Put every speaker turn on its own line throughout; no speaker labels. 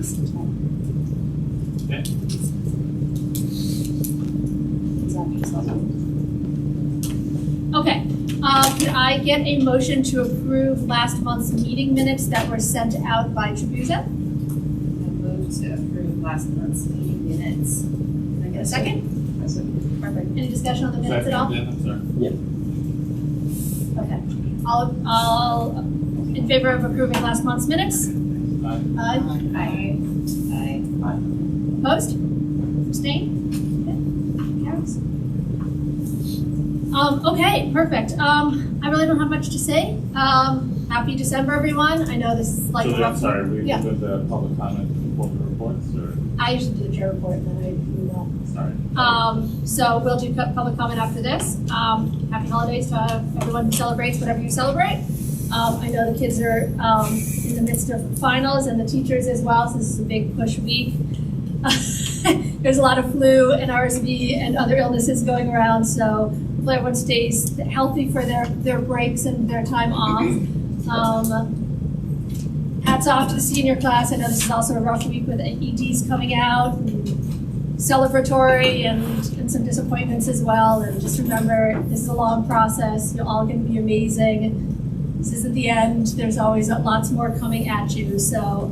Okay.
Okay, could I get a motion to approve last month's meeting minutes that were sent out by Tribuza?
I move to approve last month's meeting minutes.
Can I get a second? Perfect. Any discussion on the minutes at all?
Second, I'm sorry.
Okay. All in favor of approving last month's minutes?
Aye.
Aye.
Aye.
Opposed? Abstained? Okay. Carries. Okay, perfect. I really don't have much to say. Happy December, everyone. I know this is like
So I'm sorry, we
Yeah.
with the public comment before the reports, or,
I usually do the chair report and then I do that.
sorry.
So we'll do public comment after this. Happy holidays to everyone who celebrates whatever you celebrate. I know the kids are in the midst of finals and the teachers as well, so this is a big push week. There's a lot of flu and RSV and other illnesses going around, so hopefully everyone stays healthy for their breaks and their time off. Hats off to the senior class. I know this is also a rough week with EDs coming out, and celebratory and some disappointments as well. And just remember, this is a long process. You're all going to be amazing. This isn't the end. There's always lots more coming at you. So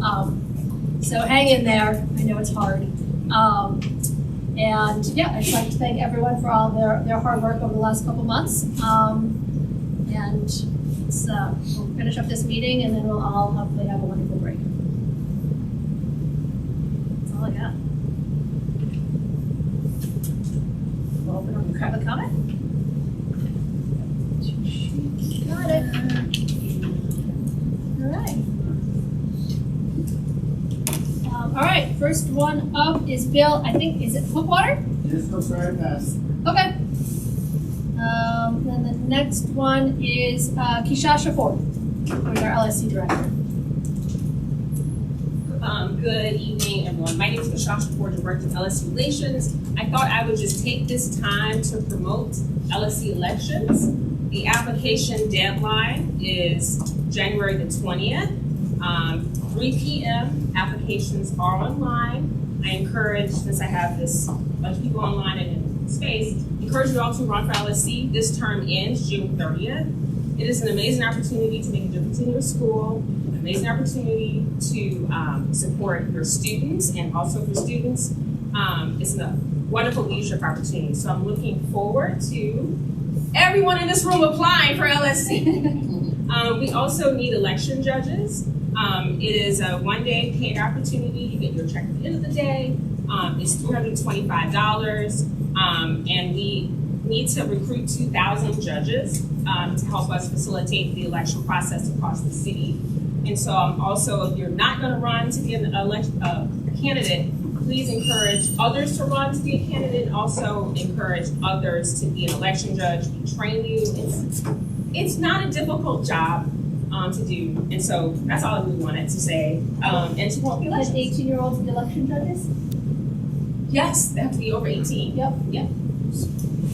hang in there. I know it's hard. And yeah, I'd just like to thank everyone for all their hard work over the last couple months. And let's, we'll finish up this meeting and then we'll all hopefully have a wonderful break. That's all I got. We'll open up the public comment. Got it. All right. All right, first one up is Bill, I think, is it Hookwater?
Yes, no, sorry, pass.
Okay. Then the next one is Kishasha Ford, who's our LSC director.
Good evening, everyone. My name is Kishasha Ford, Director of LSC Relations. I thought I would just take this time to promote LSC elections. The application deadline is January the 20th. 3 p.m. Applications are online. I encourage, since I have this bunch of people online and in space, encourage you all to run for LSC. This term ends June 30th. It is an amazing opportunity to make a difference in your school, an amazing opportunity to support your students, and also for students, it's a wonderful leadership opportunity. So I'm looking forward to everyone in this room applying for LSC. We also need election judges. It is a one-day paid opportunity. You get your check at the end of the day. It's $325, and we need to recruit 2,000 judges to help us facilitate the election process across the city. And so also, if you're not going to run to be a candidate, please encourage others to run to be a candidate, and also encourage others to be an election judge. We train you. It's not a difficult job to do, and so that's all I really wanted to say. And to help you.
18-year-olds be election judges?
Yes, they have to be over 18.
Yep.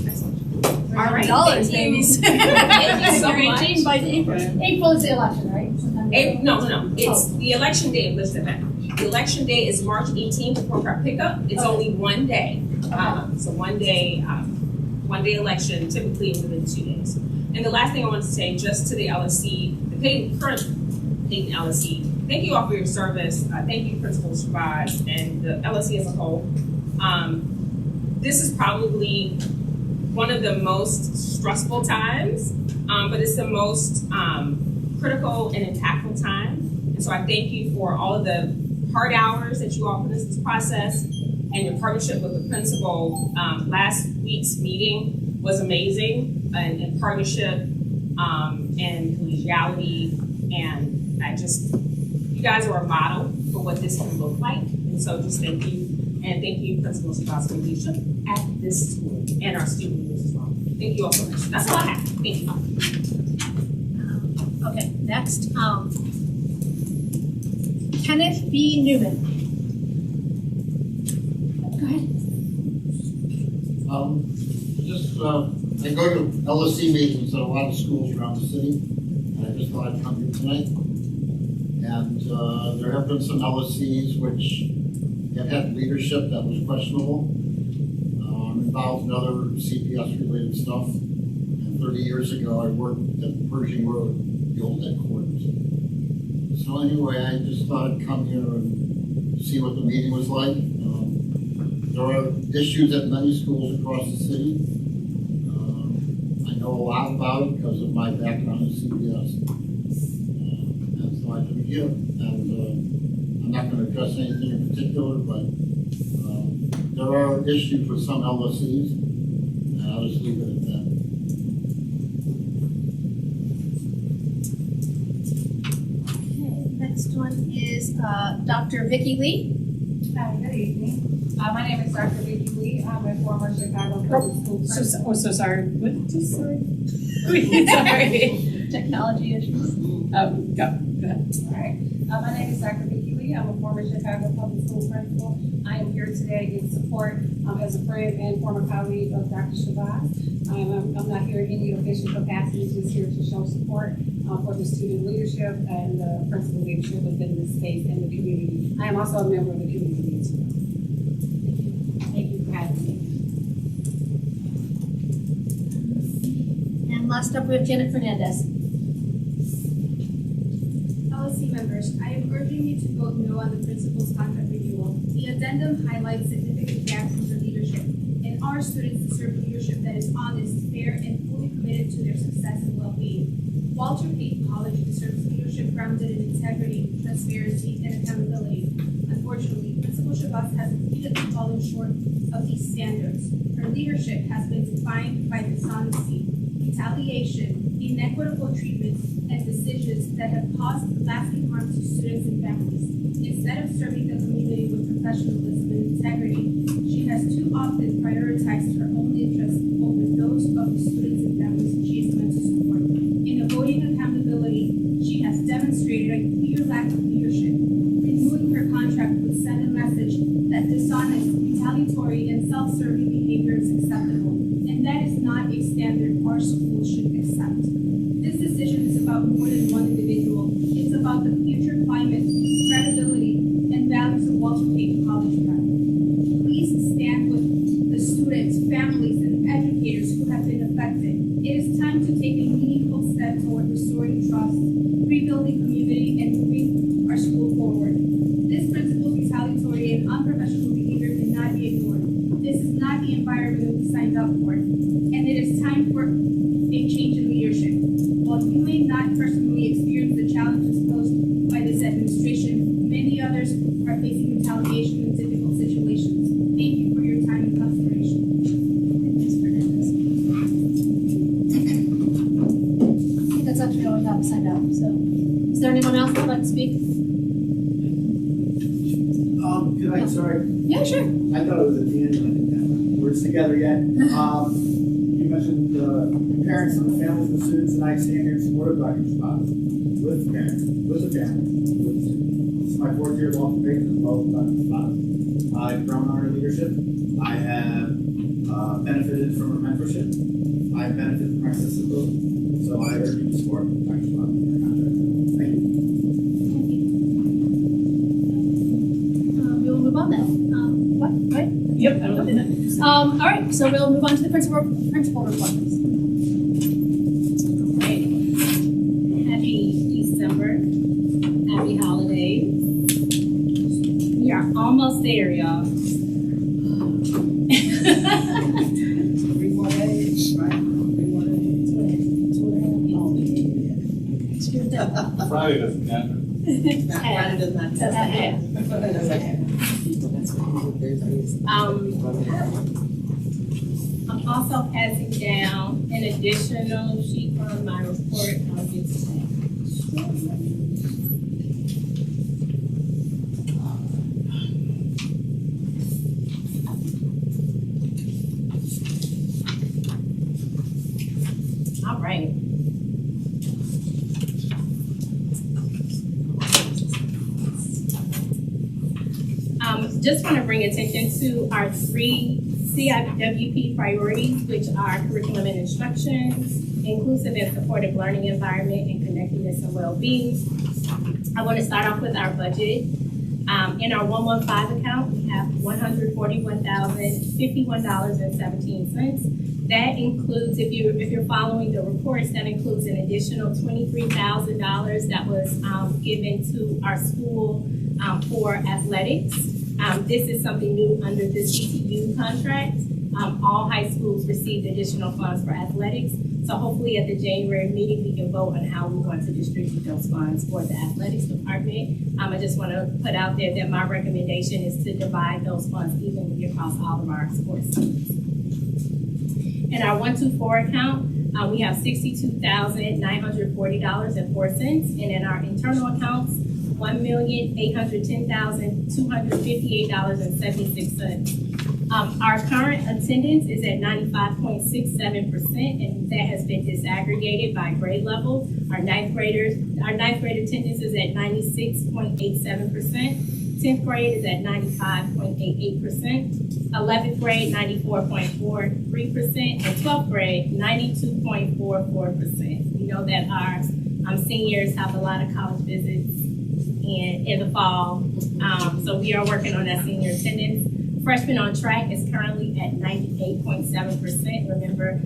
Excellent. All right.
Dollars,
thank you.
babies.
Thank you so
You're 18
much.
by April is the election, right?
No. It's the election day of this event. The election day is March 18th for our pickup. It's only one day. So one day election, typically within 2 days. And the last thing I wanted to say, just to the LSC, current Payton LSC, thank you all for your service. Thank you, Principal Shabazz, and the LSC as a whole. This is probably one of the most stressful times, but it's the most critical and impactful time. And so I thank you for all of the hard hours that you all put into this process and your partnership with the principal. Last week's meeting was amazing in partnership and collegiality, and you guys are a model for what this can look like. And so just thank you, and thank you, Principal Shabazz, for leadership at this school and our student leaders as well. Thank you all so much. That's all I have. Thank you.
Okay, next, Kenneth B. Newman. Go ahead.
I go to LSC meetings at a lot of schools around the city, and I just thought I'd come here tonight. And there have been some LSCs which have had leadership that was questionable. I'm involved in other CPS related stuff. And 30 years ago, I worked at Pershing Road, the old headquarters. So anyway, I just thought I'd come here and see what the meeting was like. There are issues at many schools across the city. I know a lot about it because of my background in CPS. And so I come here, and I'm not going to address anything in particular, but there are issues with some LSCs, and I'll just leave it at that.
Next one is Dr. Vicki Lee.
Hi, good evening. My name is Dr. Vicki Lee. I'm a former Chicago Public School principal.
So sorry. What? Just sorry. Sorry.
Technology issues.
Go ahead.
All right. My name is Dr. Vicki Lee. I'm a former Chicago Public School principal. I am here today in support as a friend and former colleague of Dr. Shabazz. I'm not here in any official capacity, just here to show support for the student leadership and the principal leadership within this space and the community. I am also a member of the community as well. Thank you for having me.
And last up, we have Janet Fernandez.
LSC members, I am urging you to vote no on the principal's contract renewal. The addendum highlights significant gaps in the leadership, and our students deserve leadership that is honest, fair, and fully committed to their success and well-being. Walter Payton College deserves leadership grounded in integrity, transparency, and accountability. Unfortunately, Principal Shabazz has repeatedly fallen short of these standards. Her leadership has been defined by dishonesty, retaliation, inequitable treatment, and decisions that have caused lasting harm to students and families. Instead of serving the community with professionalism and integrity, she has too often prioritized her own interests over those of the students and families she is meant to support. In avoiding accountability, she has demonstrated a clear lack of leadership. Renewing her contract would send a message that dishonest, retaliatory, and self-serving behavior is acceptable, and that is not a standard our school should accept. This decision is about more than one individual. It's about the future climate, credibility, and values of Walter Payton College Prep. Please stand with the students, families, and educators who have been affected. It is time to take a meaningful step toward restoring trust, rebuilding community, and moving our school forward. This principal's retaliatory and unprofessional behavior cannot be ignored. This is not the environment we signed up for, and it is time for a change in leadership. While you may not personally experience the challenges posed by this administration, many others are facing retaliation in difficult situations. Thank you for your time and consideration.
Ms. Fernandez. That's actually all we have signed up. So, is there anyone else that would like to speak?
Could I, sorry,
Yeah, sure.
I thought it was at the end, I didn't have words together yet. You mentioned the parents and the families and the students, and I stand here in support of Dr. Shabazz, with the parents, with the families. This is my fourth year of Walter Payton as well as Dr. Shabazz. I've grown on her leadership. I have benefited from her mentorship. I've benefited from her accessibility. So I urge you to support Dr. Shabazz in her contract. Thank you.
We will move on then. What? Right?
Yep, I'm looking at it.
All right, so we'll move on to the principal report.
Right. Happy December. Happy holidays. We are almost there, y'all.
3 more days, right? 3 more days. 2.5.
Friday doesn't happen.
Friday does not
Does not happen.
I'm also passing down an additional sheet from my report. I'll get to that. All right. Just want to bring attention to our 3 CIWP priorities, which are curriculum and instruction, inclusive and supportive learning environment, and connectedness and well-being.
I want to start off with our budget. In our 115 account, we have $141,051.17. That includes, if you're following the reports, that includes an additional $23,000 that was given to our school for athletics. This is something new under the CTU contract. All high schools received additional funds for athletics. So hopefully at the January meeting, we can vote on how we're going to distribute those funds for the athletics department. I just want to put out there that my recommendation is to divide those funds evenly across all of our sports teams. In our 124 account, we have $62,940.04, and in our internal accounts, $1,810,258.76. Our current attendance is at 95.67%, and that has been disaggregated by grade level. Our ninth grade attendance is at 96.87%. 10th grade is at 95.88%. 11th grade, 94.43%, and 12th grade, 92.44%. We know that our seniors have a lot of college visits in the fall, so we are working on that senior attendance. Freshmen on track is currently at 98.7%. Remember,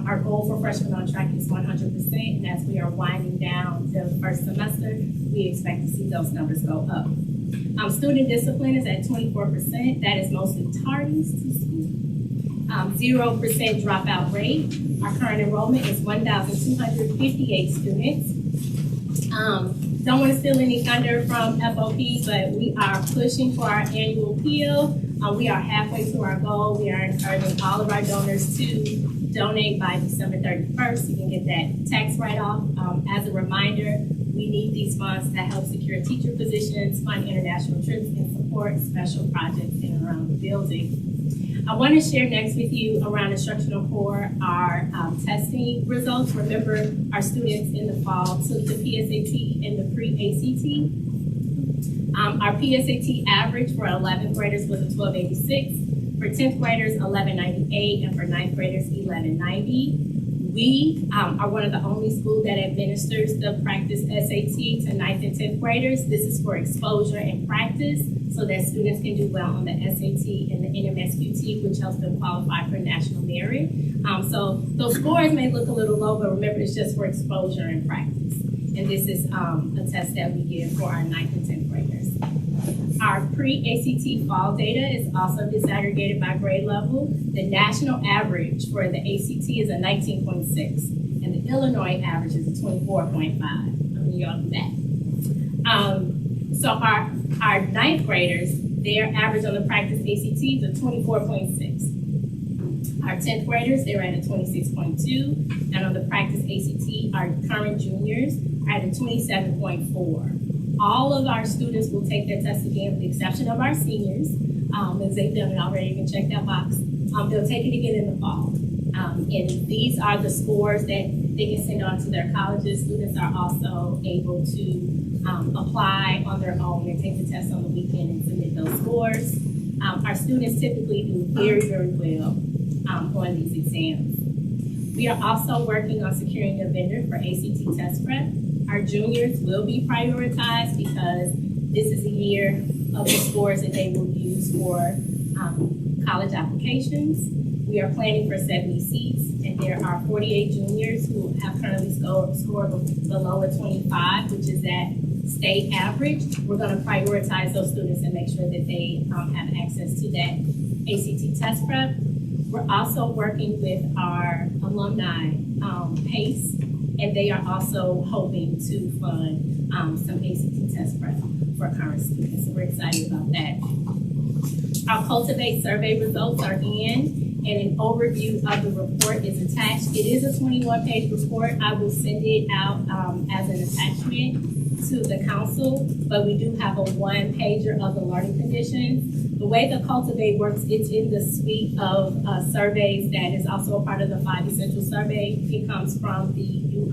our goal for freshmen on track is 100%, and as we are winding down the first semester, we expect to see those numbers go up. Student discipline is at 24%. That is mostly tardies to school. 0% dropout rate. Our current enrollment is 1,258 students. Don't want to steal any thunder from FOP, but we are pushing for our annual PIL. We are halfway to our goal. We are encouraging all of our donors to donate by December 31st. You can get that tax write-off. As a reminder, we need these funds to help secure teacher positions, fund international trips, and support special projects in and around the building. I want to share next with you around instructional core our testing results. Remember, our students in the fall took the PSAT and the pre-ACT. Our PSAT average for 11th graders was a 1286, for 10th graders 1198, and for 9th graders 1190. We are one of the only schools that administers the practice SAT to 9th and 10th graders. This is for exposure and practice so that students can do well on the SAT and the NMSQT, which helps them qualify for national merit. So those scores may look a little low, but remember, it's just for exposure and practice. And this is a test that we give for our 9th and 10th graders. Our pre-ACT fall data is also disaggregated by grade level. The national average for the ACT is a 19.6, and the Illinois average is a 24.5. I mean, y'all do that. So our 9th graders, their average on the practice ACT is a 24.6. Our 10th graders, they're at a 26.2, and on the practice ACT, our current juniors are at a 27.4. All of our students will take their test again, with the exception of our seniors. As they've done it already, you can check that box. They'll take it again in the fall. And these are the scores that they can send on to their colleges. Students are also able to apply on their own and take the test on the weekend and submit those scores. Our students typically do very, very well on these exams. We are also working on securing a vendor for ACT test prep. Our juniors will be prioritized because this is a year of the scores that they will use for college applications. We are planning for 70 seats, and there are 48 juniors who have currently scored below a 25, which is that state average. We're going to prioritize those students and make sure that they have access to that ACT test prep. We're also working with our alumni PACE, and they are also hoping to fund some ACT test prep for current students. So we're excited about that. Our Cultivate survey results are in, and an overview of the report is attached. It is a 21-page report. I will send it out as an attachment to the council, but we do have a one-pager of the learning conditions. The way the Cultivate works, it's in the suite of surveys that is also a part of the 5 Essential Survey. It comes from the U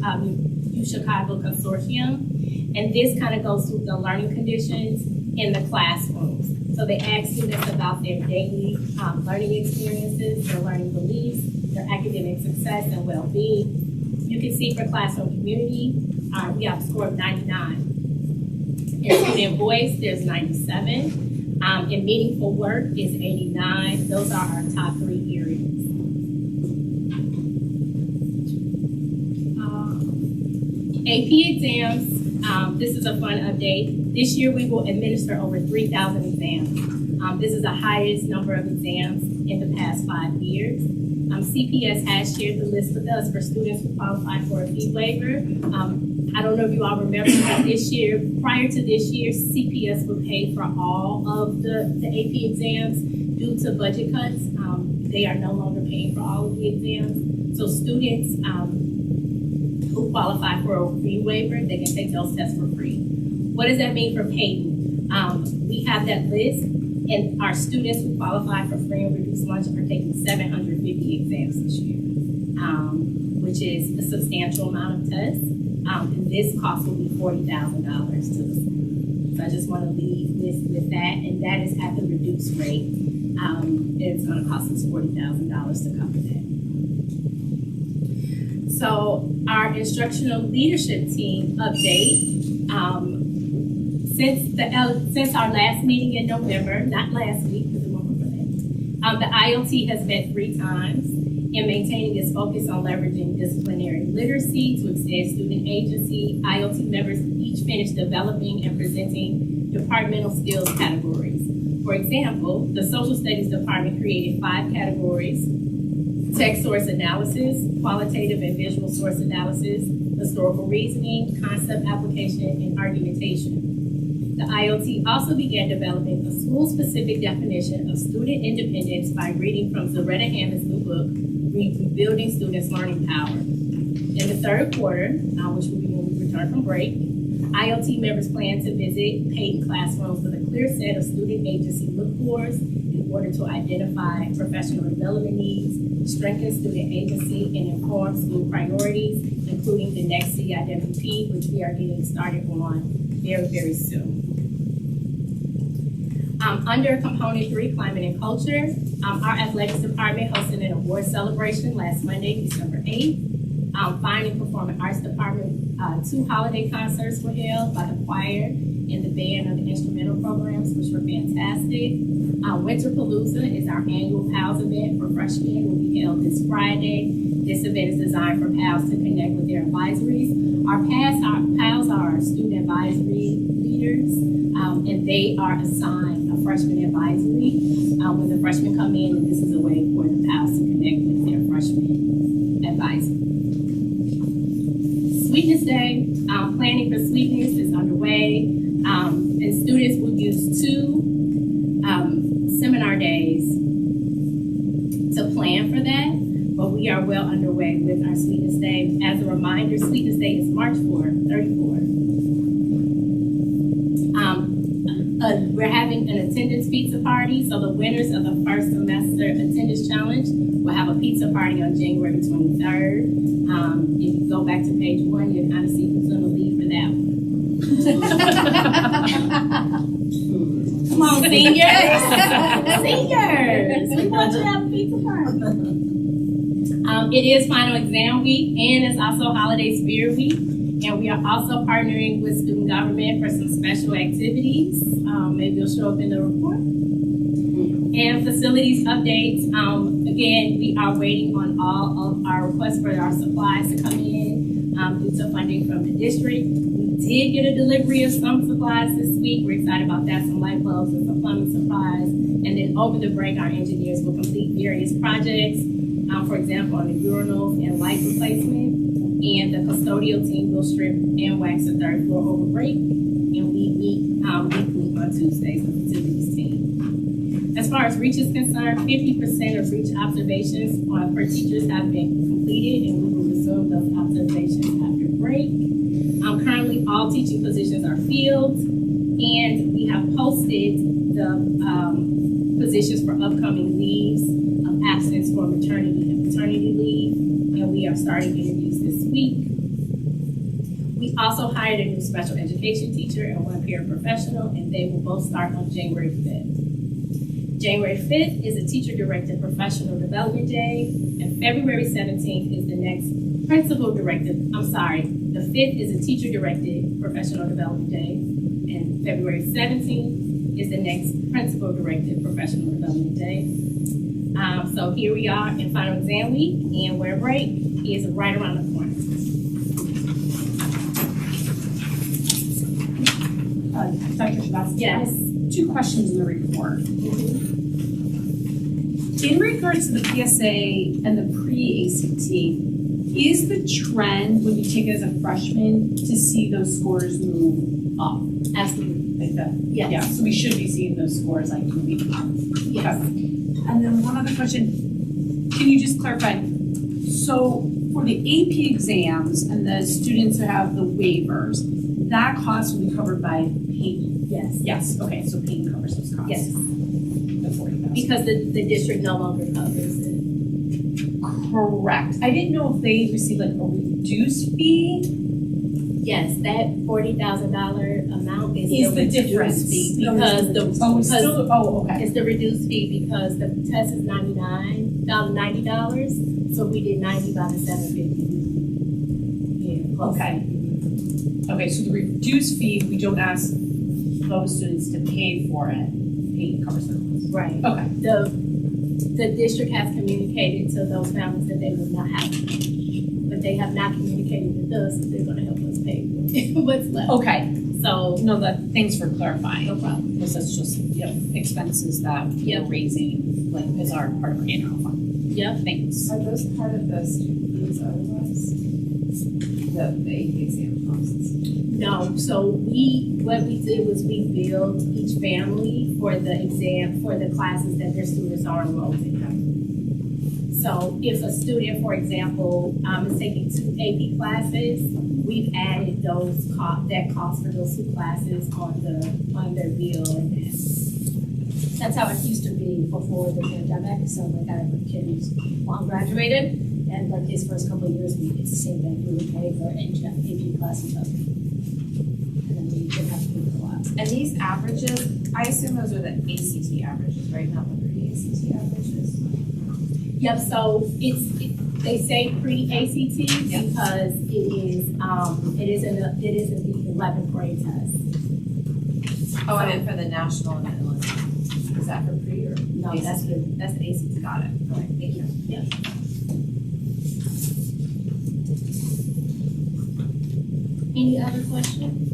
Chicago Consortium, and this kind of goes through the learning conditions in the classrooms. So they ask students about their daily learning experiences, their learning beliefs, their academic success and well-being. You can see for classroom community, we have a score of 99. In student voice, there's 97. In meaningful work is 89. Those are our top 3 areas. AP exams, this is a fun update. This year we will administer over 3,000 exams. This is the highest number of exams in the past 5 years. CPS has shared the list with us for students who qualify for a fee waiver. I don't know if you all remember that this year, prior to this year, CPS would pay for all of the AP exams due to budget cuts. They are no longer paying for all of the exams. So students who qualify for a fee waiver, they can take those tests for free. What does that mean for Payton? We have that list, and our students who qualify for free and reduced lunch are taking 750 exams this year, which is a substantial amount of tests. And this cost will be $40,000 to the school. So I just want to leave this with that, and that is at the reduced rate. It's going to cost us $40,000 to cover that. So our instructional leadership team update. Since our last meeting in November, not last week, because it won't for that, the ILT has met 3 times in maintaining its focus on leveraging disciplinary literacy to extend student agency. ILT members each finished developing and presenting departmental skills categories. For example, the social studies department created 5 categories: text source analysis, qualitative and visual source analysis, historical reasoning, concept application, and argumentation. The IoT also began developing a school-specific definition of student independence by reading from Zaretta Hammond's new book, Rebuilding Students' Learning Power. In the 3rd quarter, which will be when we return from break, IoT members plan to visit Payton classrooms with a clear set of student agency look-fors in order to identify professional development needs, strengthen student agency, and inform school priorities, including the next CIWP, which we are getting started on very, very soon. Under Component 3, Climate and Culture, our athletics department hosted an award celebration last Monday, December 8th. Fine and Performing Arts Department, 2 holiday concerts were held by the choir and the band of the instrumental programs, which were fantastic. Winter Palooza is our annual PALS event for freshmen. It will be held this Friday. This event is designed for PALS to connect with their advisories. Our PALS are our student advisory leaders, and they are assigned a freshman advisory when the freshmen come in, and this is a way for the PALS to connect with their freshman advisory. Sweetness Day, planning for Sweetness is underway, and students will use 2 seminar days to plan for that, but we are well underway with our Sweetness Day. As a reminder, Sweetness Day is March 4th, 34. We're having an attendance pizza party, so the winners of the first semester attendance challenge will have a pizza party on January 23rd. If you go back to page 1, you'll kind of see who's going to lead for that one. Come on, seniors! Seniors! We want you to have a pizza party. It is final exam week, and it's also holiday spirit week, and we are also partnering with student government for some special activities. Maybe it'll show up in the report. And facilities updates. Again, we are waiting on all of our requests for our supplies to come in due to funding from the district. We did get a delivery of some supplies this week. We're excited about that, some light bulbs and some plumbing supplies. And then over the break, our engineers will complete various projects. For example, on the urinals and light replacement. And the custodial team will strip and wax the 3rd floor over break. And we meet weekly on Tuesdays with the facilities team. As far as REACH is concerned, 50% of REACH observations per teachers have been completed, and we will resume those observations after break. Currently, all teaching positions are filled, and we have posted the positions for upcoming leaves of absence for maternity and paternity leave, and we are starting interviews this week. We also hired a new special education teacher and 1 paraprofessional, and they will both start on January 5th. January 5th is a teacher-directed professional development day, and February 17th is the next the 5th is a teacher-directed professional development day, and February 17th is the next principal directed professional development day. So here we are in final exam week, and winter break is right around the corner.
Dr. Shabazz?
Yes.
2 questions in the report. In regards to the PSA and the pre-ACT, is the trend when you take it as a freshman to see those scores move up?
Absolutely.
Like that?
Yes.
Yeah, so we should be seeing those scores like moving up.
Yes.
And then one other question, can you just clarify? So for the AP exams and the students who have the waivers, that cost will be covered by Payton?
Yes.
Yes, okay, so Payton covers those costs?
Yes.
The 40,000.
Because the district no longer covers it.
Correct. I didn't know if they receive like a reduced fee.
Yes, that $40,000 amount is
Is
the
the difference.
reduced fee
No,
because the
Oh, it's
because
still, oh, okay.
it's the reduced fee because the test is $90, so we did 90 by the 750. Yeah. plus
Okay. Okay, so the reduced fee, we don't ask those students to pay for it. Payton covers the cost.
Right.
Okay.
The district has communicated to those families that they will not have to pay, but they have not communicated with us that they're gonna help us pay what's left.
Okay.
So,
No, thanks for clarifying.
no problem.
Because that's just, expenses that we're raising, like, as our part of our annual fund.
Yep.
Thanks.
Are those part of the student fees otherwise? The AP exam costs?
No, so what we did was we billed each family for the exam, for the classes that their students are enrolled in. So if a student, for example, is taking 2 AP classes, we've added that cost for those 2 classes on their bill. And that's how it used to be before the pandemic. So like I have a kid who's long graduated, and like his first couple of years, it's the same thing. We would pay for AP classes up. And then we didn't have to pay for the labs.
And these averages, I assume those are the ACT averages, right? Not the pre-ACT averages?
Yep, so they say pre-ACT because it is in the 11th grade test.
Oh, and then for the national and the LSC, is that for pre or?
No, that's the ACT.
Got it. All right, thank you.
Yep. Any other questions?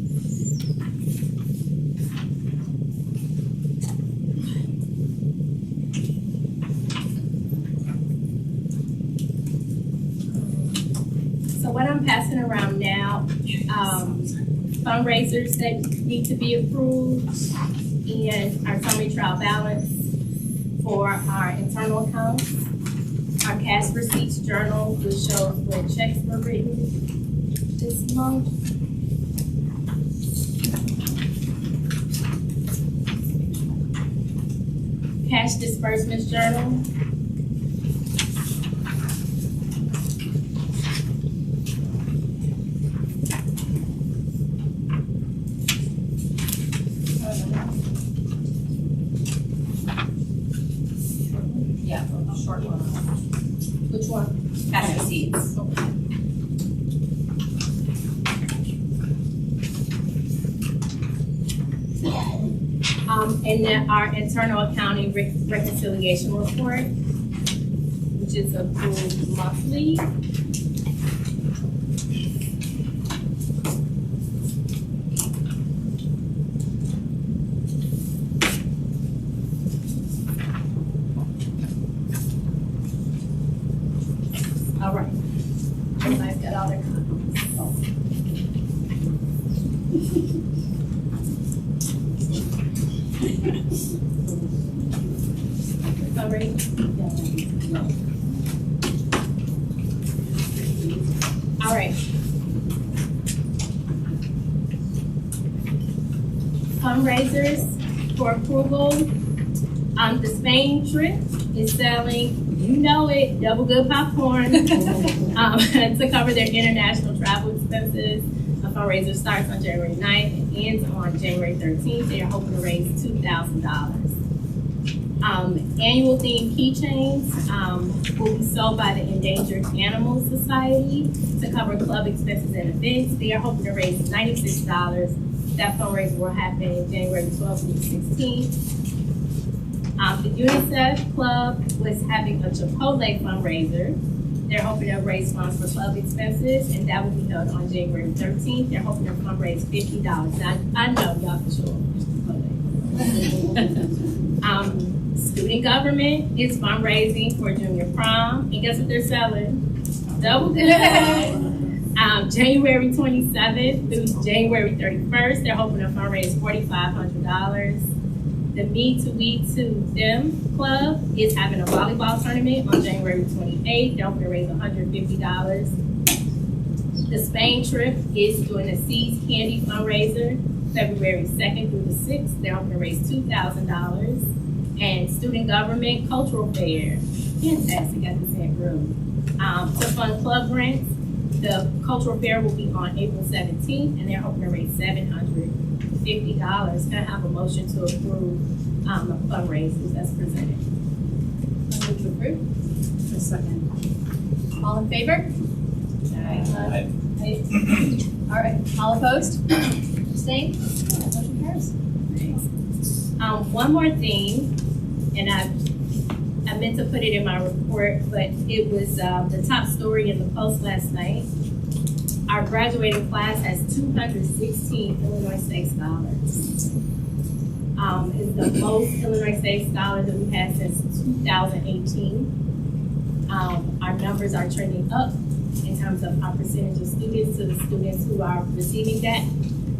So what I'm passing around now, fundraisers that need to be approved and our summary trial balance for our internal accounts. Our cash receipts journal will show when checks were written this month. Cash disbursements journal.
Yeah, the short one.
Which one?
Cash receipts.
And then our internal accounting reconciliation report, which is approved monthly. All right. Everybody's got all their copies. All right. All right. Fundraisers for approval. The Spain trip is selling, you know it, double good popcorn to cover their international travel expenses. The fundraiser starts on January 9th and ends on January 13th. They are hoping to raise $2,000. Annual themed keychains will be sold by the Endangered Animals Society to cover club expenses and events. They are hoping to raise $96 That fundraiser will happen January 12th through 16th. The UNICEF Club was having a Chipotle fundraiser. They're hoping to raise funds for club expenses, and that will be held on January 13th. They're hoping to fundraise $50. Now, I know y'all for sure. Student government is fundraising for junior prom, and guess what they're selling? Double good. January 27th through January 31st, they're hoping to fundraise $4,500. The Me to We to Them Club is having a volleyball tournament on January 28th. They're hoping to raise $150. The Spain trip is doing a Seeds Candy fundraiser February 2nd through the 6th. They're hoping to raise $2,000. And Student Government Cultural Fair, fantastic at the same room. To fund club grants, the cultural fair will be on April 17th, and they're hoping to raise $750. Can I have a motion to approve the fundraisers that's presented?
Move to approve.
A second.
All in favor?
Aye.
All right, all opposed? Abstained? Motion carries.
One more thing, and I meant to put it in my report, but it was the top story in the Post last night. Our graduating class has 216 Illinois State Scholars. It's the most Illinois State Scholars that we've had since 2018. Our numbers are trending up in terms of our percentage of students to the students who are receiving that.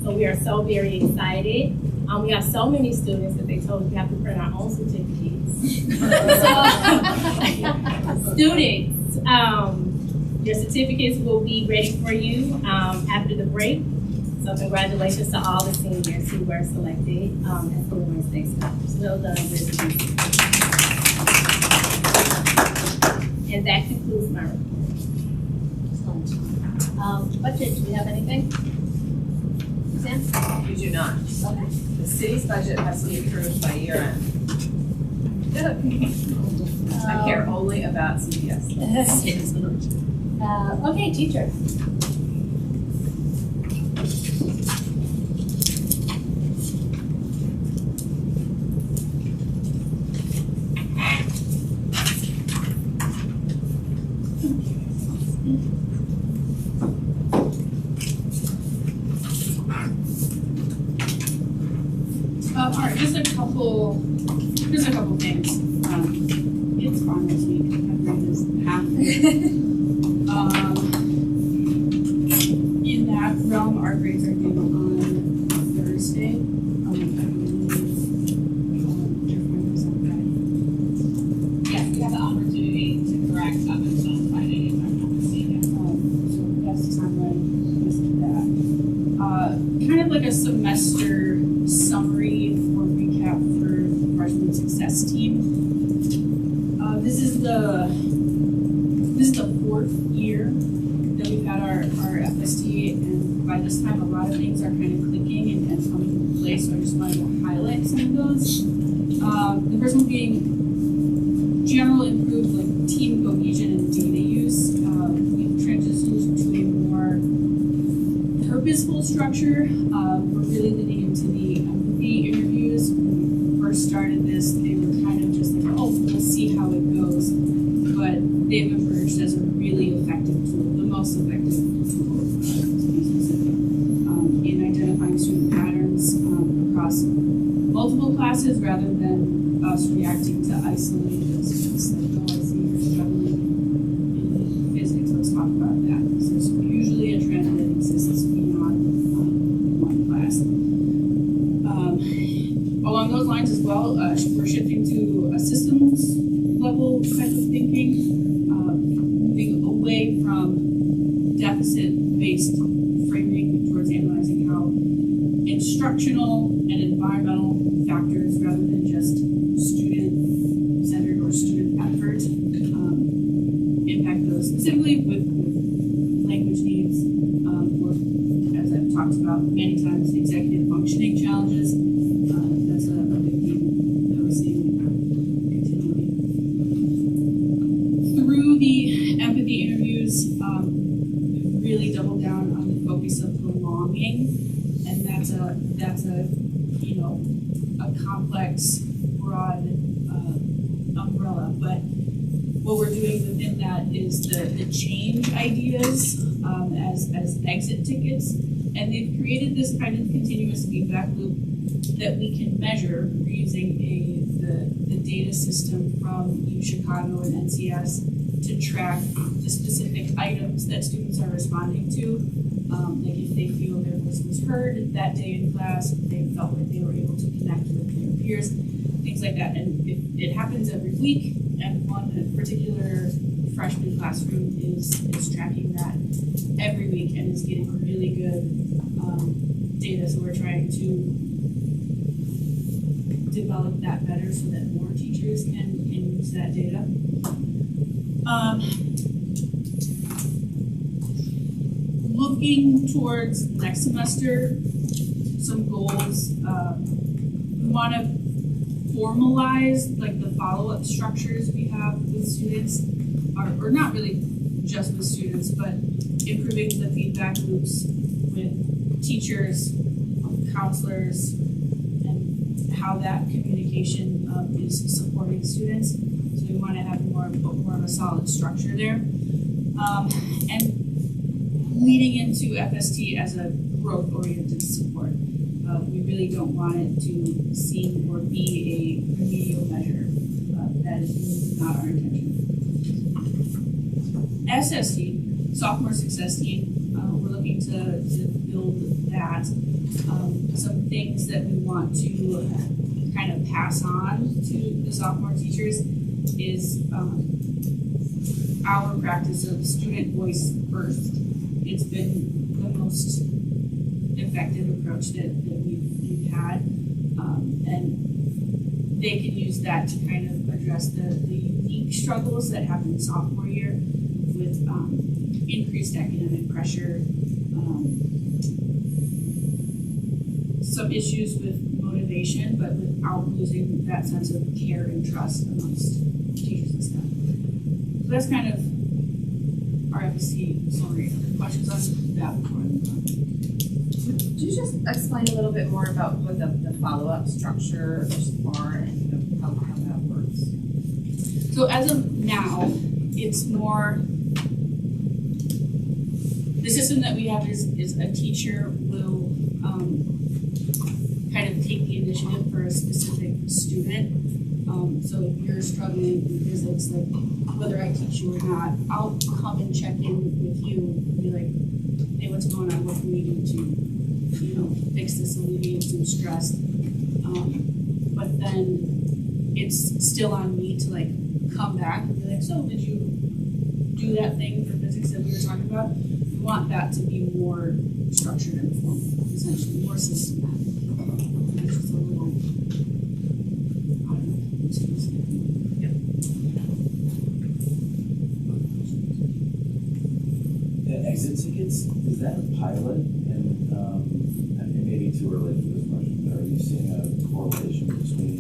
So we are so very excited. We have so many students that they told us we have to print our own certificates. Students, your certificates will be ready for you after the break. So congratulations to all the seniors who were selected as Illinois State Scholars. Well done, Liz. And that concludes my report.
Budget, do we have anything? Sam?
We do not.
Okay.
The city's budget has to be approved by year end. I care only about CPS.
Okay, teacher.
All right, just a couple things. It's fun this week. My brain is half. In that realm, our grades are due on Thursday. I believe,
Yes, we have the opportunity to correct up until Friday, if I'm not mistaken.
so that's the timeline listed that. Kind of like a semester summary or recap for the freshman success team. This is the fourth year that we've had our FST, and by this time a lot of things are kind of clicking and coming into place, so I just wanted to highlight some of those. The first one being general improved team cohesion and data use. We've transitioned to a more purposeful structure. We're really leaning into the empathy interviews. When we first started this, they were kind of just like, oh, we'll see how it goes. But they've emerged as a really effective tool, the most effective tool, to be specific, in identifying student patterns across multiple classes rather than us reacting to isolated students like, oh, I see you're struggling in physics, let's talk about that. So there's usually a trend that exists beyond one class. Along those lines as well, we're shifting to a systems level type of thinking, moving away from deficit-based framing towards analyzing how instructional and environmental factors rather than just student-centered or student effort impact those, specifically with language needs, or as I've talked about many times, executive functioning challenges. That's a big theme that we're seeing continuing. Through what we're doing within that is the change ideas as exit tickets. And they've created this kind of continuous feedback loop that we can measure. We're using the data system from UChicago and NCS to track the specific items that students are responding to. Like if they feel their voice was heard that day in class, if they felt like they were able to connect with their peers, things like that. And it happens every week, and one particular freshman classroom is tracking that every week and is getting really good data. So we're trying to develop that better so that more teachers can use that data. Looking towards next semester, some goals. We want to formalize like the follow-up structures we have with students, or not really just with students, but improving the feedback loops with teachers, counselors, and how that communication is supporting students. So we want to have more of a solid structure there. And leading into FST as a growth-oriented support. We really don't want it to seem or be a remedial measure. That is not our intention. SST, Sophomore Success Team, we're looking to build that. Some things that we want to kind of pass on to the sophomore teachers is our practice of student voice first. It's been the most effective approach that we've had, and they can use that to kind of address the unique struggles that happen sophomore year with increased academic pressure, some issues with motivation, but without losing that sense of care and trust amongst teachers and staff. So that's kind of our FSC summary. Questions on that before I move on?
Could you just explain a little bit more about what the follow-up structure are and how that works?
So as of now, it's more, the system that we have is a teacher will kind of take the initiative for a specific student. So if you're struggling with physics, like whether I teach you or not, I'll come and check in with you and be like, hey, what's going on? What can we do to, fix this, alleviate some stress? But then it's still on me to like come back and be like, so did you do that thing for physics that we were talking about? We want that to be more structured and formal, essentially more systematic. It's just a little, I don't know,
The exit tickets, is that a pilot? And it may be too early for this question, but are you seeing a correlation between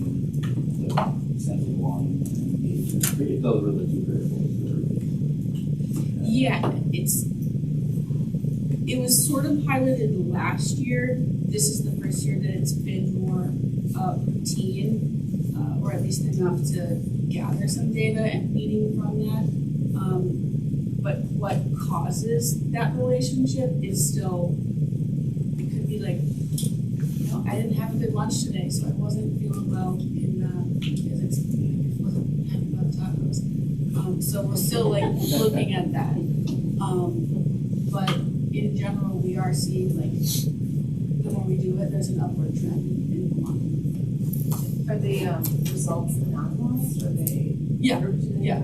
the sense of belonging and engagement? I forget those were the two variables that are
yeah, it was sort of piloted last year. This is the first year that it's been more routine, or at least enough to gather some data and meeting from that. But what causes that relationship is still, it could be like, I didn't have a good lunch today, so I wasn't feeling well in physics. I wasn't happy about tacos. So we're still like looking at that. But in general, we are seeing like, the more we do it, there's an upward trend in belonging.
Are the results anonymized? Are they?
Yeah, yeah.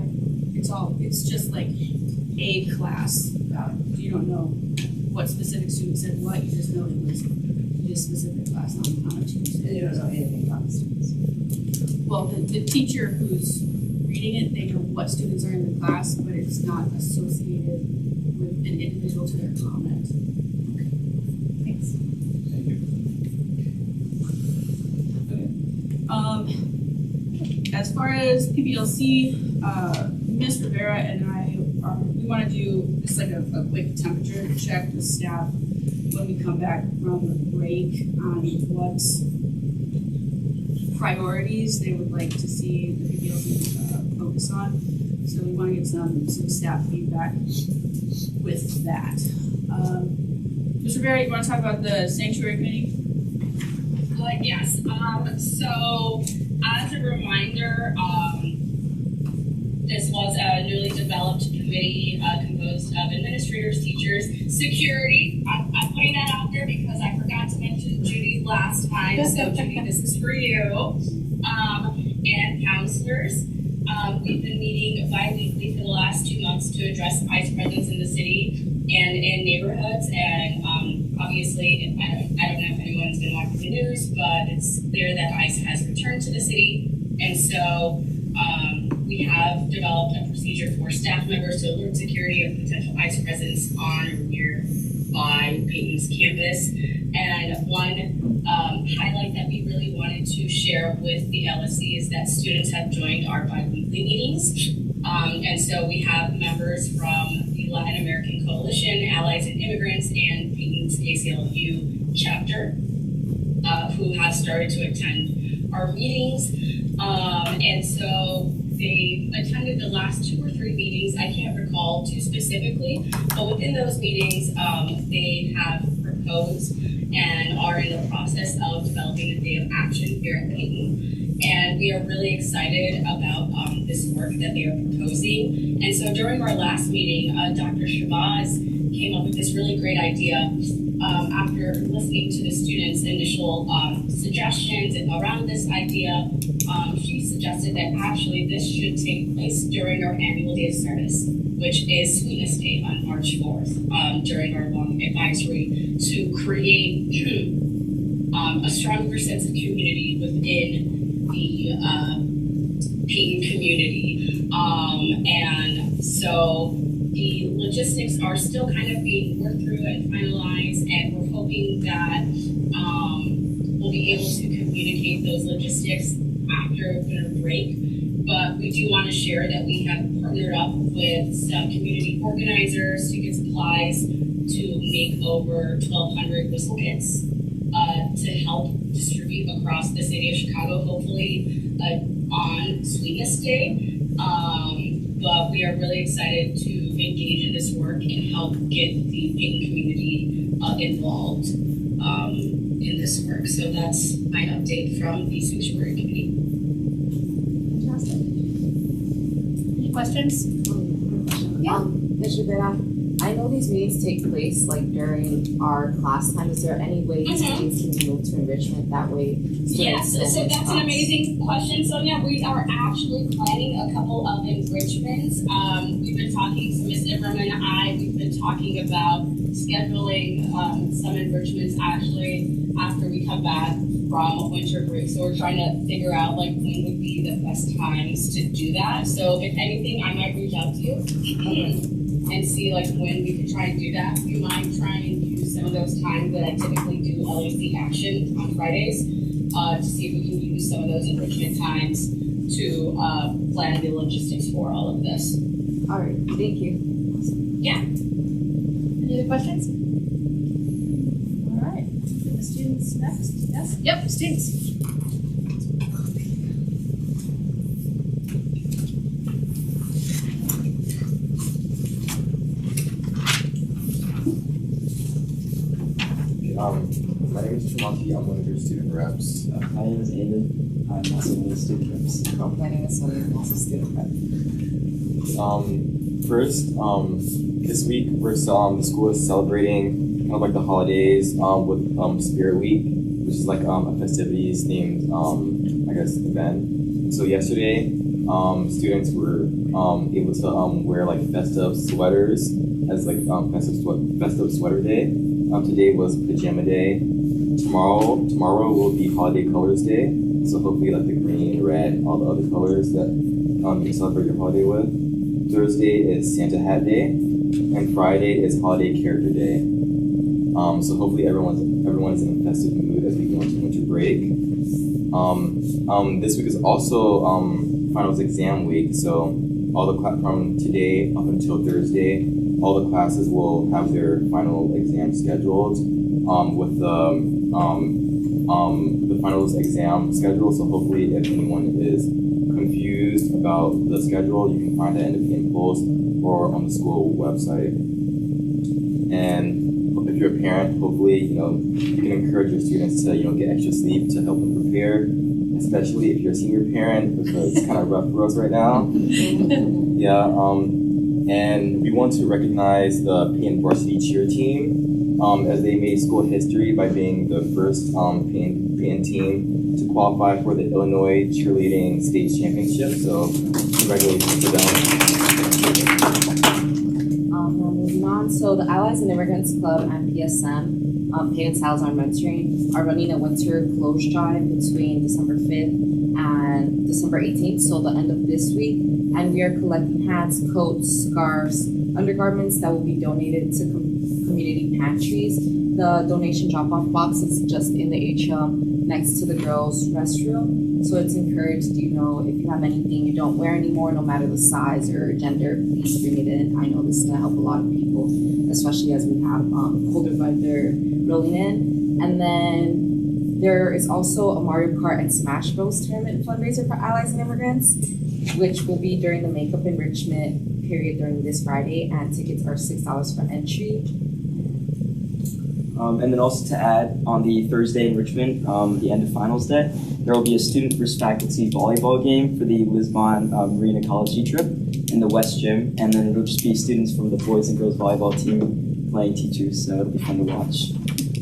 It's just like a class. You don't know what specific student said what, you just know it was this specific class on a Tuesday.
And you don't know anything about the students?
Well, the teacher who's reading it, they know what students are in the class, but it's not associated with an individual to their comment.
Thanks.
Thank you.
Okay. As far as PBLC, Ms. Rivera and I we want to do just like a quick temperature check with staff when we come back from break on what priorities they would like to see the PBLC focus on. So we want to get some staff feedback with that. Mr. Barrett, you want to talk about the sanctuary committee?
Yes, so as a reminder, this was a newly developed committee composed of administrators, teachers, security. I'm putting that out there because I forgot to mention Judy last time, so Judy, this is for you. And counselors. We've been meeting bi-weekly for the last 2 months to address ICE presence in the city and in neighborhoods. And obviously, I don't know if anyone's been watching the news, but it's clear that ICE has returned to the city. And so we have developed a procedure for staff members to alert security of potential ICE presence on or nearby Payton's campus. And one highlight that we really wanted to share with the LSC is that students have joined our bi-weekly meetings. And so we have members from the Latin American Coalition, Allies and Immigrants, and Payton's ACLU chapter who have started to attend our meetings. And so they attended the last 2 or 3 meetings. I can't recall too specifically, but within those meetings, they have proposed and are in the process of developing a day of action here at Payton. And we are really excited about this work that they are proposing. And so during our last meeting, Dr. Shabazz came up with this really great idea after listening to the students' initial suggestions around this idea. She suggested that actually this should take place during our annual day of service, which is Sweetness Day on March 4th, during our long advisory, to create a stronger sense of community within the Payton community. And so the logistics are still kind of being worked through and finalized, and we're hoping that we'll be able to communicate those logistics after winter break. But we do want to share that we have partnered up with some community organizers to get supplies to make over 1,200 whistle kits to help distribute across the city of Chicago, hopefully on Sweetness Day. But we are really excited to engage in this work and help get the Payton community involved in this work. So that's my update from the Sanctuary Committee.
Fantastic. Any questions? Yeah.
Ms. Rivera, I know these meetings take place like during our class time. Is there any way these meetings can be moved to enrichment that way?
Yes, so that's an amazing question, Sonia. We are actually planning a couple of enrichments. We've been talking, so Ms. Iverman and I, we've been talking about scheduling some enrichments actually after we come back from winter break. So we're trying to figure out like when would be the best times to do that. So if anything, I might reach out to you and see like when we could try and do that. We might try and use some of those times that I typically do LAC action on Fridays to see if we can use some of those enrichment times to plan the logistics for all of this.
All right, thank you.
Yeah.
Any other questions? All right. The students next. Yes? Yep, students.
My name is Tremonti. I'm one of your student reps.
My name is Aiden. I'm also one of the student reps.
My name is Sonia, I'm also a student rep.
First, this week the school is celebrating kind of like the holidays with Spirit Week, which is like a festivities themed I guess event. So yesterday, students were able to wear like festive sweaters as like festive sweater day. Today was pajama day. Tomorrow will be holiday colors day. So hopefully like the green, red, all the other colors that you can celebrate your holiday with. Thursday is Santa Hat Day, and Friday is Holiday Character Day. So hopefully everyone is in a festive mood as we go into winter break. This week is also finals exam week. So from today up until Thursday, all the classes will have their final exam scheduled with the finals exam schedule. So hopefully if anyone is confused about the schedule, you can find it in the Payton Post or on the school website. And if you're a parent, hopefully, you can encourage your students to, get extra sleep to help them prepare, especially if you're a senior parent, because it's kind of rough for us right now. Yeah, and we want to recognize the Payton varsity cheer team, as they made school history by being the first Payton team to qualify for the Illinois Cheerleading State Championship. So congratulations to them.
Moving on, so the Allies and Immigrants Club and PSM, Payton Salazar Mentoring, are running a winter clothes drive between December 5th and December 18th, so the end of this week. And we are collecting hats, coats, scarves, undergarments that will be donated to community pantries. The donation drop-off box is just in the atrium next to the girls' restroom. So it's encouraged, if you have anything you don't wear anymore, no matter the size or gender, please bring it in. I know this is gonna help a lot of people, especially as we have colder weather rolling in. And then there is also a Mario Kart and Smash Bros tournament fundraiser for Allies and Immigrants, which will be during the makeup enrichment period during this Friday, and tickets are $6 for entry.
And then also to add, on the Thursday in Richmond, the end of finals day, there will be a student versus faculty volleyball game for the Lisbon Marine Ecology trip in the West Gym, and then it'll just be students from the boys and girls volleyball team playing teachers, so it'll be fun to watch.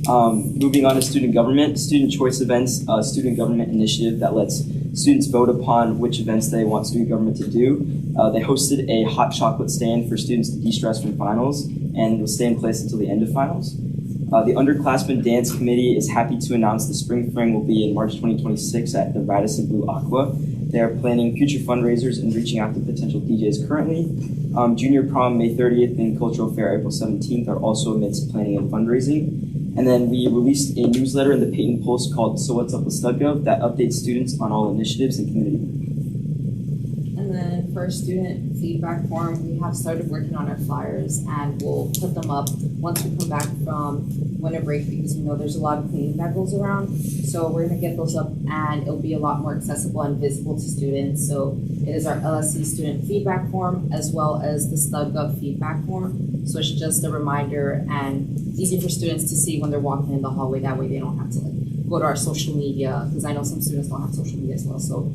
Moving on to student government, student choice events, a student government initiative that lets students vote upon which events they want student government to do. They hosted a hot chocolate stand for students to de-stress from finals, and will stay in place until the end of finals. The Underclassmen Dance Committee is happy to announce the Spring Fling will be in March 2026 at the Radisson Blue Aqua. They are planning future fundraisers and reaching out to potential DJs currently. Junior Prom May 30th and Cultural Fair April 17th are also amidst planning and fundraising. And then we released a newsletter in the Payton Post called So What's Up with StudGov that updates students on all initiatives and community work.
And then for our student feedback form, we have started working on our flyers, and we'll put them up once we come back from winter break, because we know there's a lot of cleaning that goes around. So we're gonna get those up, and it'll be a lot more accessible and visible to students. So it is our LSC student feedback form as well as the StudGov feedback form. So it's just a reminder and easy for students to see when they're walking in the hallway. That way they don't have to go to our social media, because I know some students don't have social media as well. So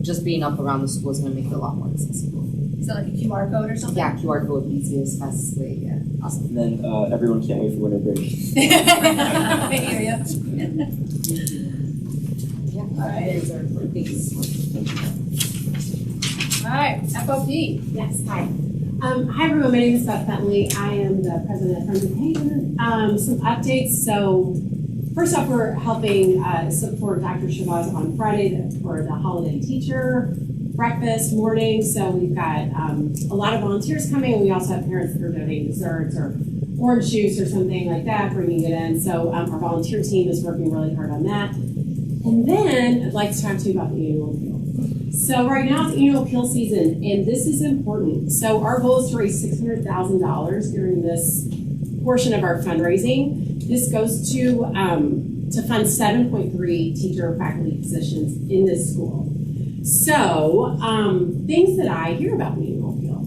just being up around the school is gonna make it a lot more accessible.
Is that like a QR code or something?
Yeah, QR code, easiest, fastest way, yeah. Awesome.
And then everyone can't wait for winter break.
I hear you.
Yeah,
All right.
those are for things.
All right, FOP.
Yes, hi. Hi everyone, my name is Beth Bentley. I am the president of Friends of Payton. Some updates. So first off, we're helping support Dr. Shabazz on Friday for the holiday teacher breakfast morning. So we've got a lot of volunteers coming, and we also have parents that are donating desserts or orange juice or something like that, bringing it in. So our volunteer team is working really hard on that. And then I'd like to talk to you about the annual appeal. So right now it's annual appeal season, and this is important. So our goal is to raise $600,000 during this portion of our fundraising. This goes to fund 7.3 teacher or faculty positions in this school. So things that I hear about the annual appeal.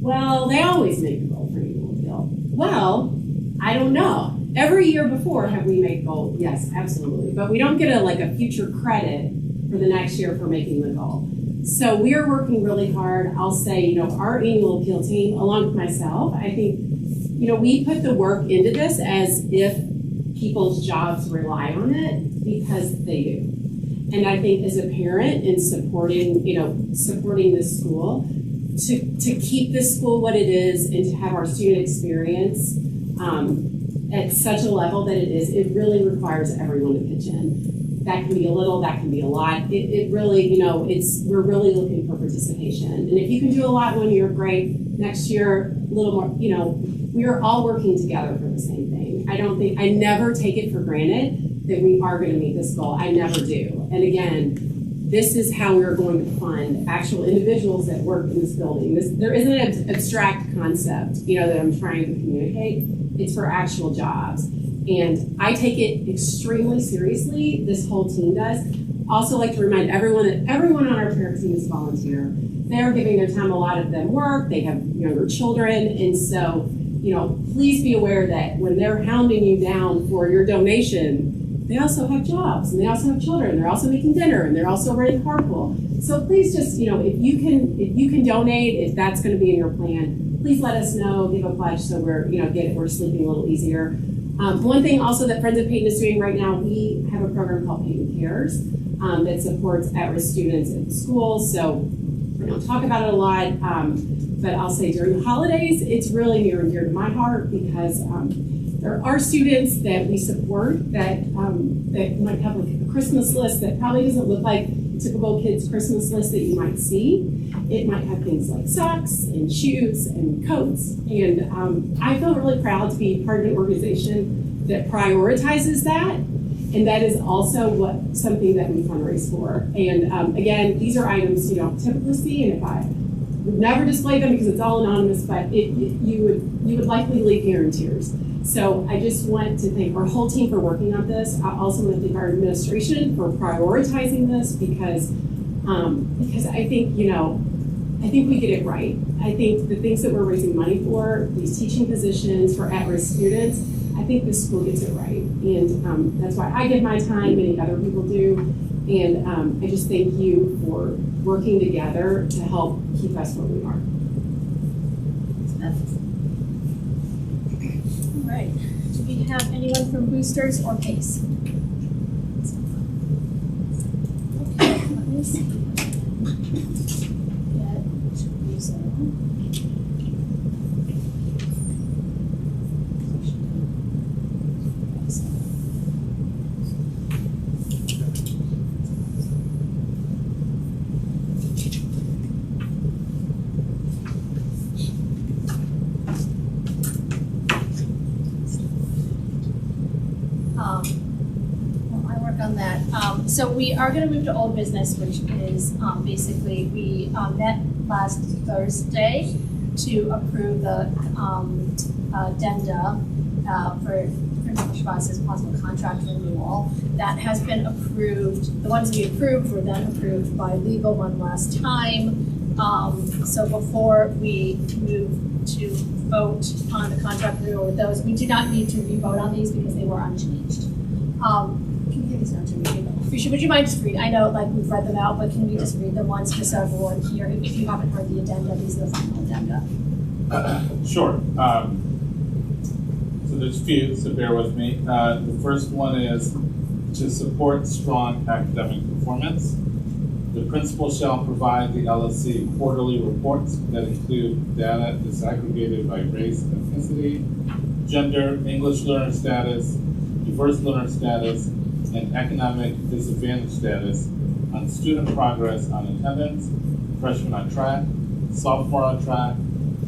Well, they always make a goal for annual appeal. Well, I don't know. Every year before, have we made goal? Yes, absolutely. But we don't get a future credit for the next year for making the goal. So we are working really hard. I'll say, our annual appeal team, along with myself, I think, we put the work into this as if people's jobs rely on it, because they do. And I think as a parent in supporting this school, to keep this school what it is and to have our student experience at such a level that it is, it really requires everyone to pitch in. That can be a little, that can be a lot. It really, we're really looking for participation. And if you can do a lot one year, great. Next year, a little more, we are all working together for the same thing. I never take it for granted that we are going to meet this goal. I never do. And again, this is how we're going to fund actual individuals that work in this building. There isn't an abstract concept, that I'm trying to communicate. It's for actual jobs. And I take it extremely seriously. This whole team does. also like to remind everyone that everyone on our parent team is volunteer. They're giving their time, a lot of them work, they have younger children, and so, please be aware that when they're hounding you down for your donation, they also have jobs, and they also have children, they're also making dinner, and they're also running carpool. So please just, if you can donate, if that's gonna be in your plan, please let us know, give a pledge so we're sleeping a little easier. One thing also that Friends of Payton is doing right now, we have a program called Payton Cares that supports at-risk students at the school. So we don't talk about it a lot, but I'll say during the holidays, it's really near and dear to my heart because there are students that we support that might have like a Christmas list that probably doesn't look like a typical kid's Christmas list that you might see. It might have things like socks and shoes and coats. And I feel really proud to be part of an organization that prioritizes that. And that is also something that we fundraise for. And again, these are items you don't typically see. And if I would never display them because it's all anonymous, but you would likely leave here in tears. So I just want to thank our whole team for working on this. I also want to thank our administration for prioritizing this because I think we get it right. I think the things that we're raising money for, these teaching positions for at-risk students, I think the school gets it right. And that's why I give my time, many other people do. And I just thank you for working together to help keep us where we are.
All right. Do we have anyone from Boosters or PACE? Okay, let me see. So we are going to move to old business, which is basically we met last Thursday to approve the addenda for Principal Shabazz's possible contract renewal. That has been approved. The ones we approved were then approved by legal one last time. So before we move to vote on the contract renewal with those, we do not need to re-vote on these because they were unchanged. Can you give these down to me? Would you mind just read? I know we've read them out, but can we just read them once just so everyone here, if you haven't heard the addenda, these are the final addenda.
Sure. So there's a few, so bear with me. The first one is to support strong academic performance. The principal shall provide the LSC quarterly reports that include data disaggregated by race, ethnicity, gender, English learner status, diverse learner status, and economic disadvantage status on student progress on attendance, freshman on track, sophomore on track,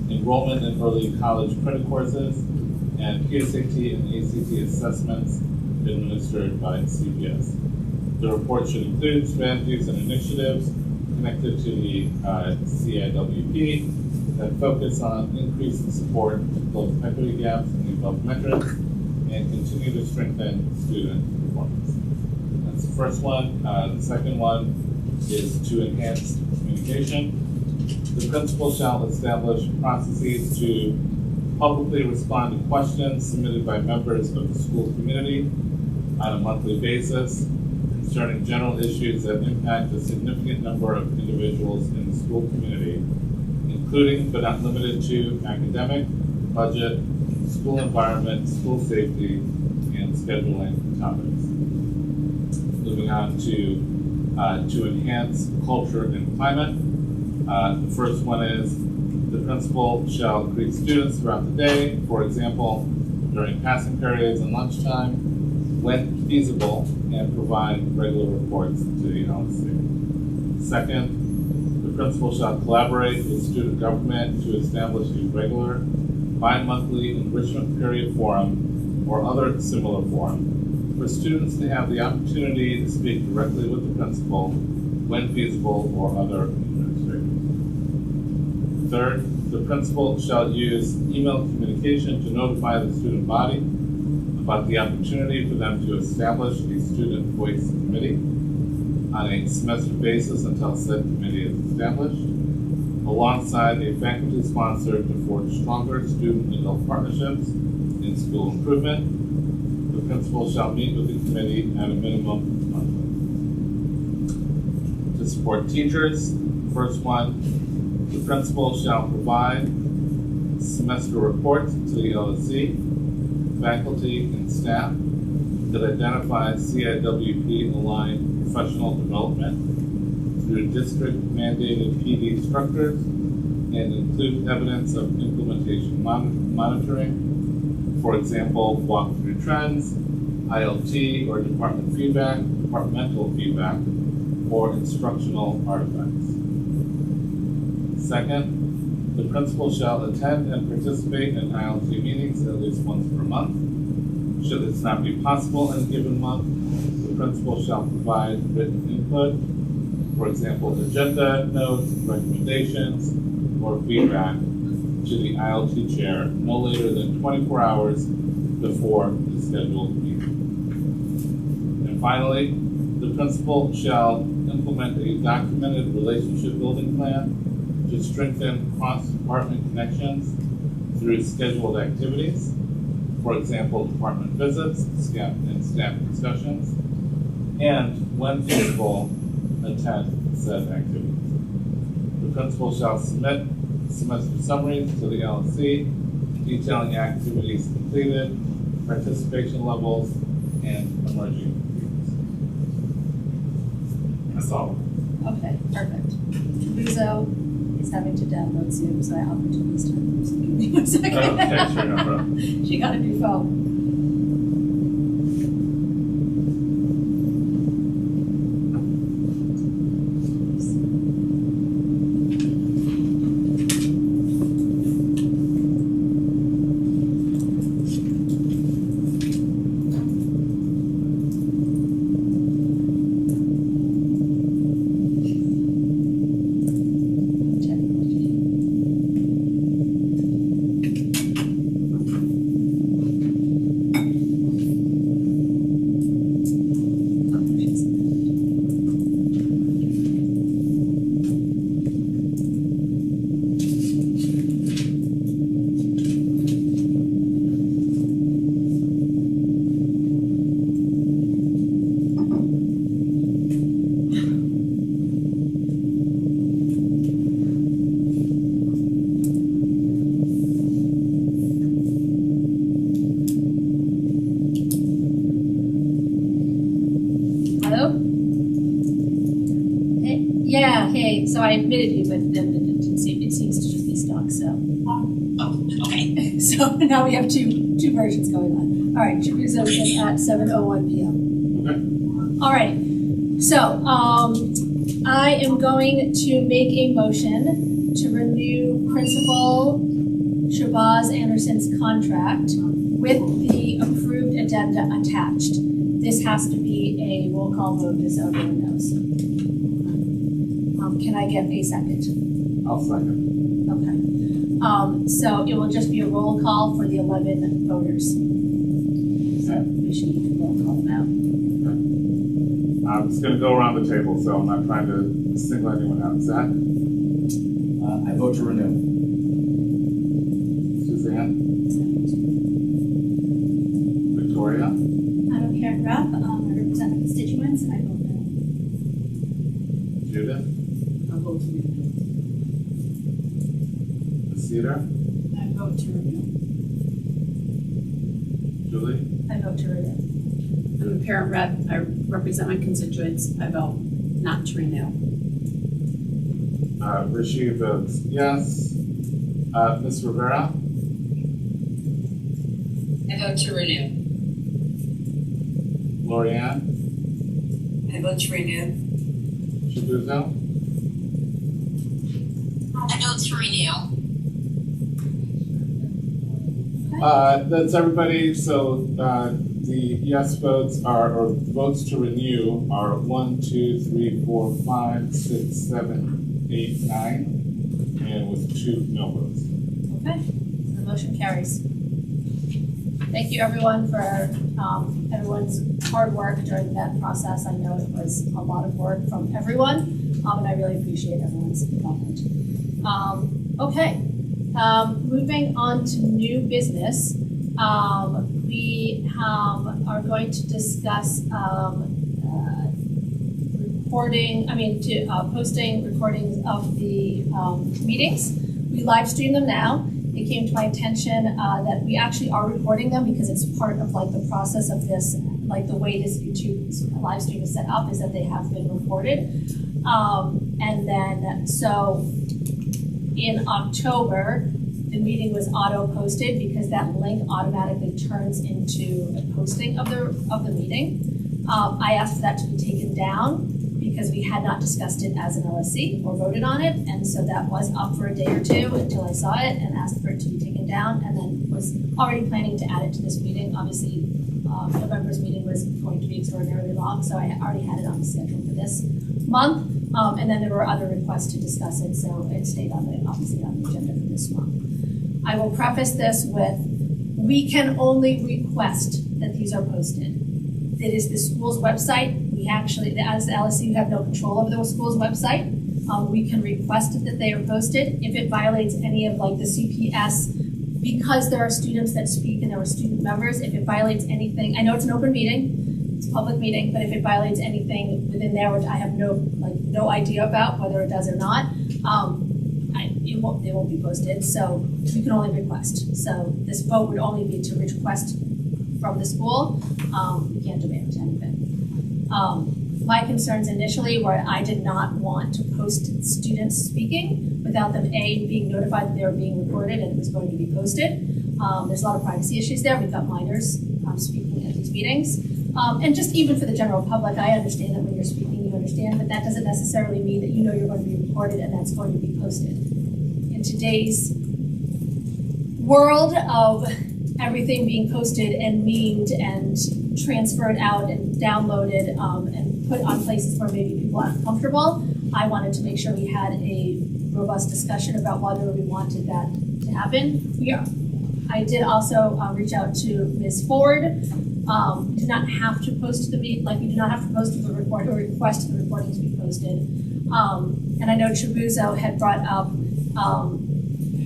enrollment in early college credit courses, and PSAT and ACT assessments administered by CPS. The report should include strategies and initiatives connected to the CIWP that focus on increasing support to close equity gaps in the above metrics and continue to strengthen student performance. That's the first one. The second one is to enhance communication. The principal shall establish processes to publicly respond to questions submitted by members of the school community on a monthly basis concerning general issues that impact a significant number of individuals in the school community, including but not limited to academic, budget, school environment, school safety, and scheduling topics. Moving on to enhance culture and climate. The first one is the principal shall greet students throughout the day, for example, during passing periods and lunchtime, when feasible, and provide regular reports to the LSC. Second, the principal shall collaborate with student government to establish a regular bi-monthly enrichment period forum or other similar forum for students to have the opportunity to speak directly with the principal when feasible or other administrators. Third, the principal shall use email communication to notify the student body about the opportunity for them to establish a student voice committee. on a semester basis until said committee is established, alongside a faculty sponsor to forge stronger student-adult partnerships in school improvement. The principal shall meet with the committee at a minimum monthly. To support teachers, first one, the principal shall provide semester reports to the LSC, faculty, and staff that identify CIWP-aligned professional development through district-mandated PD structures and include evidence of implementation monitoring, for example, walk-through trends, ILT or departmental feedback, or instructional artifacts. Second, the principal shall attend and participate in ILT meetings at least once per month. Should this not be possible in a given month, the principal shall provide written input, for example, agenda notes, recommendations, or feedback to the ILT chair no later than 24 hours before the scheduled meeting. And finally, the principal shall implement a documented relationship building plan to strengthen cross-department connections through scheduled activities, for example, department visits, staff discussions, and when feasible, attend said activities. The principal shall submit semester summaries to the LSC detailing activities completed, participation levels, and emerging themes. That's all.
Okay, perfect. Luzo is having to download Zoom, so I'll put this time. So give me 1 second.
Okay, sure, no problem.
She got a new phone. Okay, so I admitted you, but then it seems to just be stuck, so.
Oh, okay.
So now we have two versions going on. All right, should be resumed at 7:01 p.m.
Okay.
All right, so I am going to make a motion to renew Principal Shabazz Anderson's contract with the approved addenda attached. This has to be a roll call vote, just so everyone knows. Can I get a second?
I'll second.
Okay. So it will just be a roll call for the 11 voters. So we should roll call them out.
I'm just gonna go around the table, so I'm not trying to single anyone out. Zach?
I vote to renew.
Suzanne? Victoria?
I don't care, Rep. I represent the constituents. I vote no.
Judith?
I'll vote to renew.
Cedar?
I vote to renew.
Julie?
I vote to renew.
I'm a parent rep, I represent my constituents, I vote not to renew.
Rishi votes yes. Ms. Rivera?
I vote to renew.
Lorianne?
I vote to renew.
Shabuzo?
I vote to renew.
That's everybody, so the yes votes are, or votes to renew are 1, 2, 3, 4, 5, 6, 7, 8, 9, and with 2 no votes.
Okay, so the motion carries. Thank you everyone for everyone's hard work during that process. I know it was a lot of work from everyone, and I really appreciate everyone's involvement. Okay, moving on to new business. We are going to discuss posting recordings of the meetings. We live stream them now. It came to my attention that we actually are recording them because it's part of like the process of this, like the way this YouTube live stream is set up is that they have been recorded. And then, so in October, the meeting was auto-posted because that link automatically turns into a posting of the meeting. I asked for that to be taken down because we had not discussed it as an LSC or voted on it, and so that was up for a day or two until I saw it and asked for it to be taken down, and then was already planning to add it to this meeting. Obviously, November's meeting was going to be extraordinarily long, so I already had it on the schedule for this month, and then there were other requests to discuss it, so it stayed obviously on the agenda for this month. I will preface this with, we can only request that these are posted. It is the school's website. We actually, as the LSC, we have no control over the school's website. We can request that they are posted. If it violates any of like the CPS, because there are students that speak and there are student members, if it violates anything, I know it's an open meeting, it's a public meeting, but if it violates anything within there, which I have no idea about whether it does or not, they won't be posted, so we can only request. So this vote would only be to request from the school. We can't demand anything. My concerns initially were I did not want to post students speaking without them being notified that they were being recorded and it was going to be posted. There's a lot of privacy issues there. We've got minors speaking at these meetings. And just even for the general public, I understand that when you're speaking, you understand, but that doesn't necessarily mean that you know you're going to be recorded and that's going to be posted. In today's world of everything being posted and memed and transferred out and downloaded and put on places where maybe people aren't comfortable, I wanted to make sure we had a robust discussion about whether we wanted that to happen. I did also reach out to Ms. Ford. We do not have to post we do not have to post the report or request the recording to be posted. And I know Chibuzo had brought up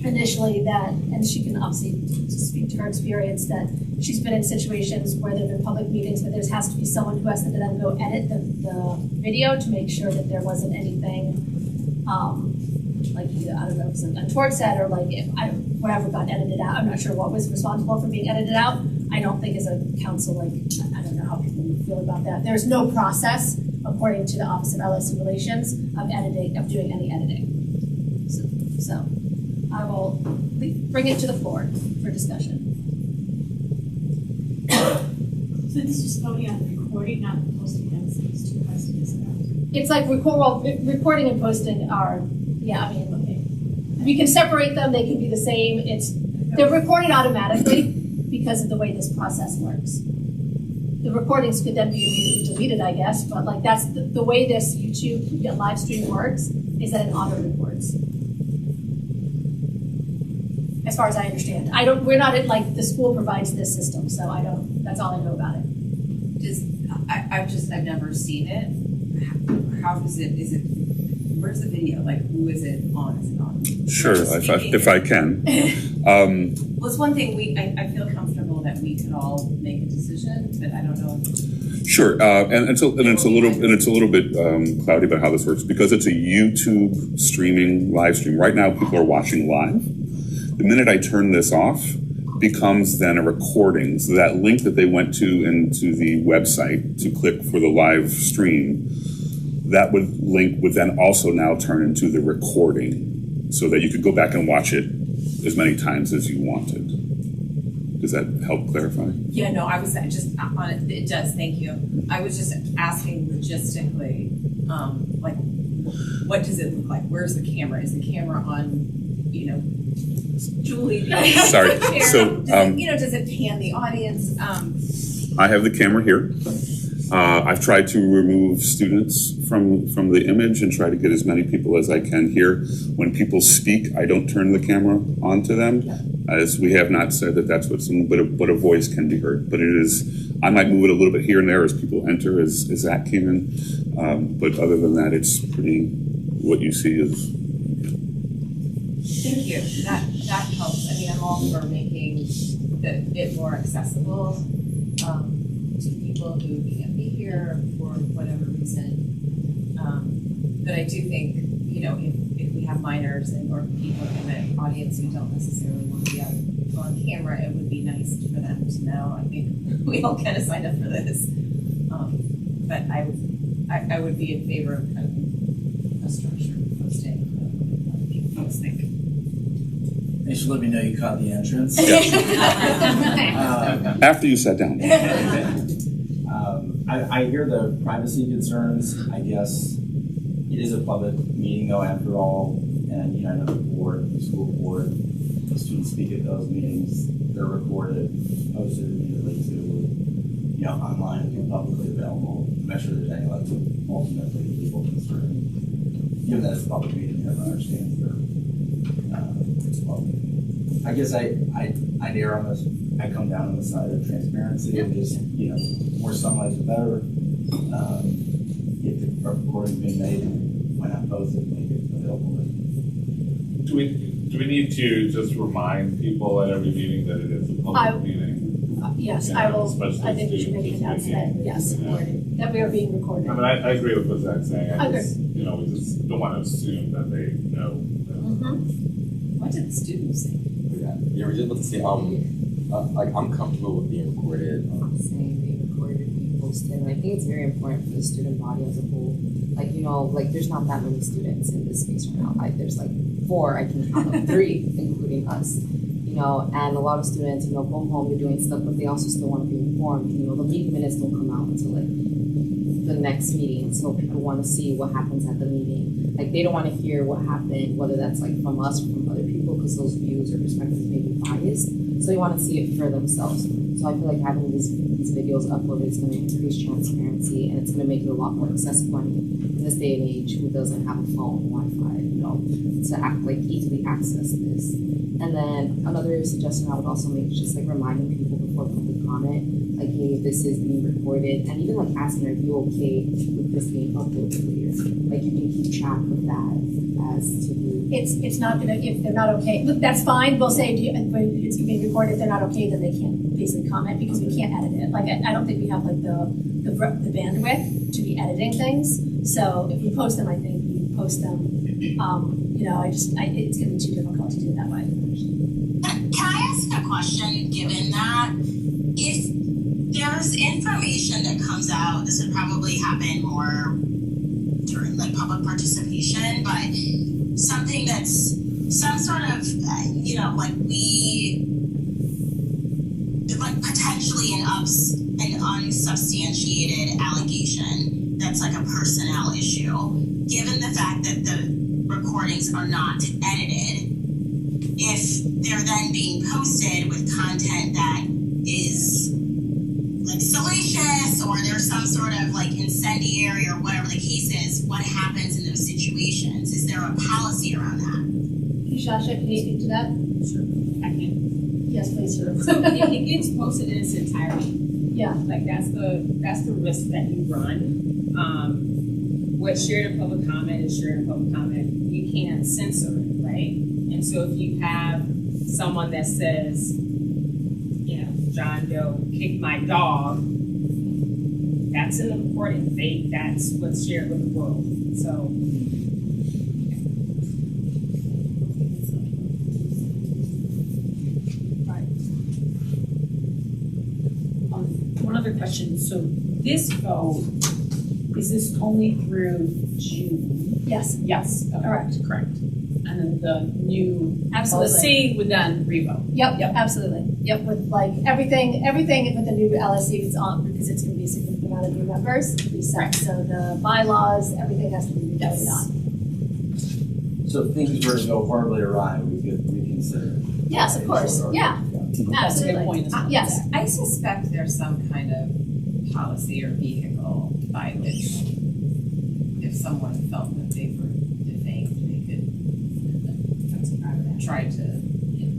initially that, and she can obviously speak to her experience, that she's been in situations where there have been public meetings where there has to be someone who has to then go edit the video to make sure that there wasn't anything like I don't know if something untoward said or like if whatever got edited out. I'm not sure what was responsible for being edited out. I don't think as a council, I don't know how people feel about that. There's no process according to the Office of LSC Relations of doing any editing. So I will bring it to the floor for discussion.
So this is voting on the recording, not the posting. It's two questions about.
It's like recording and posting are, okay. We can separate them, they can be the same. They're recorded automatically because of the way this process works. The recordings could then be immediately deleted, I guess, but like that's the way this YouTube live stream works is that it auto records. As far as I understand. We're not at the school provides this system, so that's all I know about it.
I've never seen it. How is it, where's the video? Who is it on? Is it on?
Sure, if I can.
Well, it's one thing I feel comfortable that we could all make a decision, but I don't know.
Sure, and it's a little bit cloudy about how this works because it's a YouTube streaming live stream. Right now, people are watching live. The minute I turn this off, becomes then a recording. So that link that they went to into the website to click for the live stream, that link would then also now turn into the recording so that you could go back and watch it as many times as you wanted. Does that help clarify?
Yeah, no, I was just on it. It does, thank you. I was just asking logistically, what does it look like? Where's the camera? Is the camera on, Julie?
Sorry. So,
does it pan the audience?
I have the camera here. I've tried to remove students from the image and try to get as many people as I can here. When people speak, I don't turn the camera onto them. As we have not said that that's what but a voice can be heard. But it is, I might move it a little bit here and there as people enter, as Zach came in. But other than that, it's pretty, what you see is.
Thank you. That helps. I mean, I'm all for making it more accessible to people who can't be here for whatever reason. But I do think, you know, if we have minors or people in the audience who don't necessarily want to be on camera, it would be nice for them to know. I think we all kind of signed up for this. But I would be in favor of kind of a structured posting. What do you folks think?
They should let me know you caught the entrance.
After you sat down.
I hear the privacy concerns. I guess it is a public meeting though, after all, and I know the board, the school board, the students speak at those meetings. They're recorded, posted immediately to, online and publicly available. I'm not sure there's any ultimately people concerned. Given that it's a public meeting, everyone understands it's a public meeting. I guess I err on this. I come down on the side of transparency and just, more sunlight the better. If the recording's being made, why not post it and make it available?
Do we need to just remind people at every meeting that it is a public meeting?
Yes,
Yeah,
I will.
especially
I think we should make an
students
announcement. Yes, that we are being recorded.
I mean, I agree with what Zach's saying. I
Okay.
just, we just don't want to assume that they know.
What did the students say?
Yeah, we're just about to say, like, I'm comfortable with being recorded.
Saying being recorded, being posted, and I think it's very important for the student body as a whole. Like, there's not that many students in this space right now. Like, there's like 4, I can count them, 3, including us. And a lot of students, go home, they're doing stuff, but they also still want to be informed. The meeting minutes don't come out until like the next meeting, so people want to see what happens at the meeting. Like, they don't want to hear what happened, whether that's like from us or from other people, because those views or perspectives may be biased. So they want to see it for themselves. So I feel like having these videos uploaded is going to increase transparency, and it's going to make it a lot more accessible. I mean, in this day and age, who doesn't have a phone, Wi-Fi, to easily access this. And then another suggestion I would also make is just like reminding people before public comment, like, hey, this is being recorded, and even like asking, are you okay with this being uploaded later? Like, you can keep track of that as to who.
It's not gonna, if they're not okay, look, that's fine. We'll say when it's being recorded, if they're not okay, then they can't basically comment because we can't edit it. Like, I don't think we have like the bandwidth to be editing things. So if we post them, I think we post them. It's gonna be too difficult to do it that way.
Can I ask a question, given that if there's information that comes out, this would probably happen more during like public participation, but something that's some sort of, potentially an unsubstantiated allegation that's like a personnel issue, given the fact that the recordings are not edited, if they're then being posted with content that is like salacious or there's some sort of like incendiary or whatever the case is, what happens in those situations? Is there a policy around that?
Shasha, can you speak to that?
Sure, I can.
Yes, please, sir.
So it gets posted in its entirety.
Yeah.
Like that's the risk that you run. What's shared in public comment is shared in public comment. You can't censor it, right? And so if you have someone that says, John Doe kicked my dog, that's in the recording. That's what's shared with the world. So.
One other question. So this vote, is this only through June?
Yes.
Yes. Okay. Correct. And then the new LSC would then revote.
Yep. Absolutely. Yep. With like everything with the new LSC is on because it's going to be a significant amount of new members to be set. Right. So the bylaws, everything has to be revoted on.
So if things were to go horribly awry, we could reconsider.
Yes, of course. Yeah.
That's a good point.
Yes.
I suspect there's some kind of policy or vehicle by which if someone felt that they were defamed, they could try to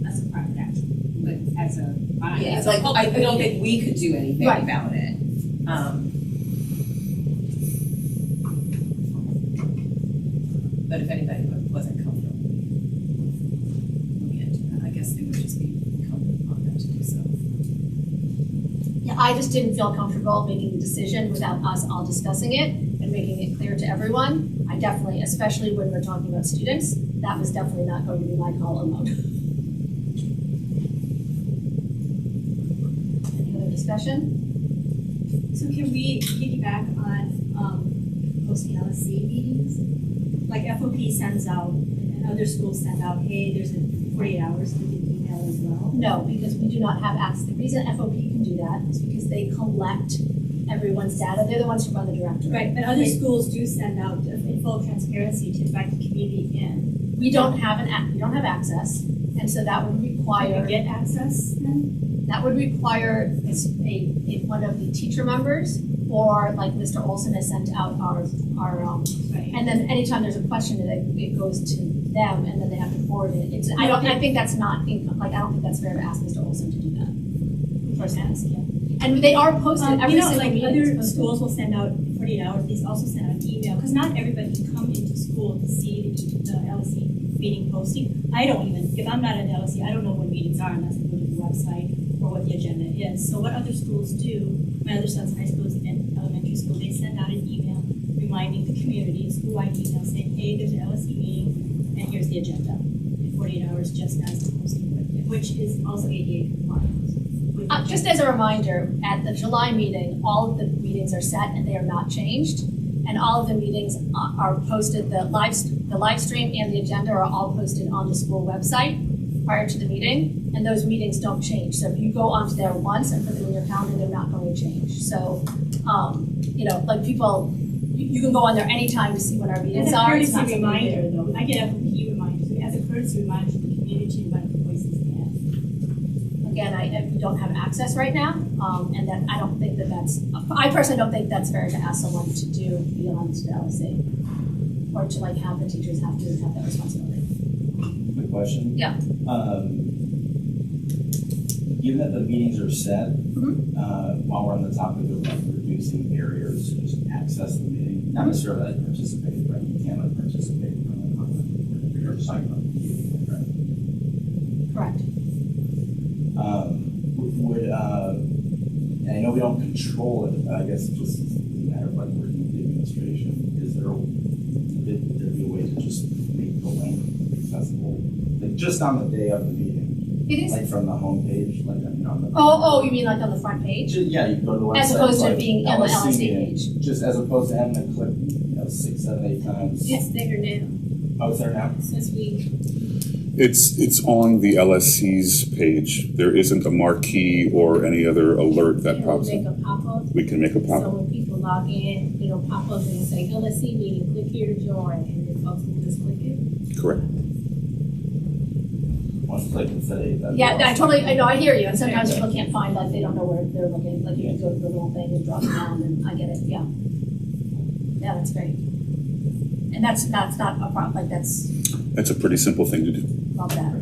as a private action, but as a body.
Yeah,
it's a
like,
public
I don't
meeting.
think we could do anything
Right.
about it. But if anybody wasn't comfortable looking into that, I guess they would just be incumbent upon them to do so.
Yeah, I just didn't feel comfortable making the decision without us all discussing it and making it clear to everyone. I definitely, especially when we're talking about students, that was definitely not going to be my call alone. Any other discussion?
So can we piggyback on, posting LSC meetings? Like FOP sends out, and other schools send out, hey, there's a 48 hours, they can email as well.
No, because we do not have access. The reason FOP can do that is because they collect everyone's data. They're the ones who run the directory.
Right, but other schools do send out in full transparency to invite the community in.
We don't have we don't have access, and so that would require.
Can we get access then?
That would require one of the teacher members, or like Mr. Olson has sent out our
Right.
and then anytime there's a question, it goes to them, and then they have to forward it. I think that's not I don't think that's fair to ask Mr. Olson to do that.
First ask, yeah.
And they are posted every single
like
meeting. is
other
posted.
schools will send out 48 hours, they also send out an email, because not everybody can come into school to see the LSC meeting posting. I don't even, if I'm not at LSC, I don't know when meetings are unless I go to the website or what the agenda is. So what other schools do, my other son's high school and elementary school, they send out an email reminding the community, school-wide email saying, hey, there's an LSC meeting, and here's the agenda in 48 hours, just as the posting would, which is also ADA compliant.
Just as a reminder, at the July meeting, all of the meetings are set and they are not changed. And all of the meetings are posted, the live stream and the agenda are all posted on the school website prior to the meeting. And those meetings don't change. So if you go onto there once and put them in your calendar, they're not going to change. So, like people, you can go on there anytime to see when our meetings are.
As
It's
a
not
courtesy
something you do.
reminder, though, I get FOP reminders, as a courtesy reminder to the community to invite the voices in.
Again, we don't have access right now, and then I don't think I personally don't think that's fair to ask someone to do beyond the LSC, or to have the teachers have that responsibility.
Quick question.
Yeah.
Given that the meetings are set, while we're on the topic of reducing barriers to just access the meeting, not necessarily participate, right? You cannot participate you're just talking about the meeting, right?
Correct.
I know we don't control it, but I guess just a matter of working with the administration, would there be a way to just make the link accessible, just on the day of the meeting?
It is.
From the homepage, on the.
Oh, you mean on the front page?
Yeah, you go to the website.
As opposed to being on the LSC page.
Just as opposed to having to click, 6, 7, 8 times.
It's there now.
Oh, it's there now?
Since we.
It's on the LSC's page. There isn't a marquee or any other alert that pops
Make
up.
a pop-up.
We can make a
So
pop-up.
when people log in, it'll pop up and say LSC meeting, click here to join, and then folks will just click it.
Correct.
One click instead of 8.
Yeah, I know, I hear you, and sometimes people can't find, they don't know where they're looking, you can go to the little thing and drop it down, and I get it, yeah. Yeah, that's great. And that's not a problem,
That's a pretty simple thing to do.
love that.
I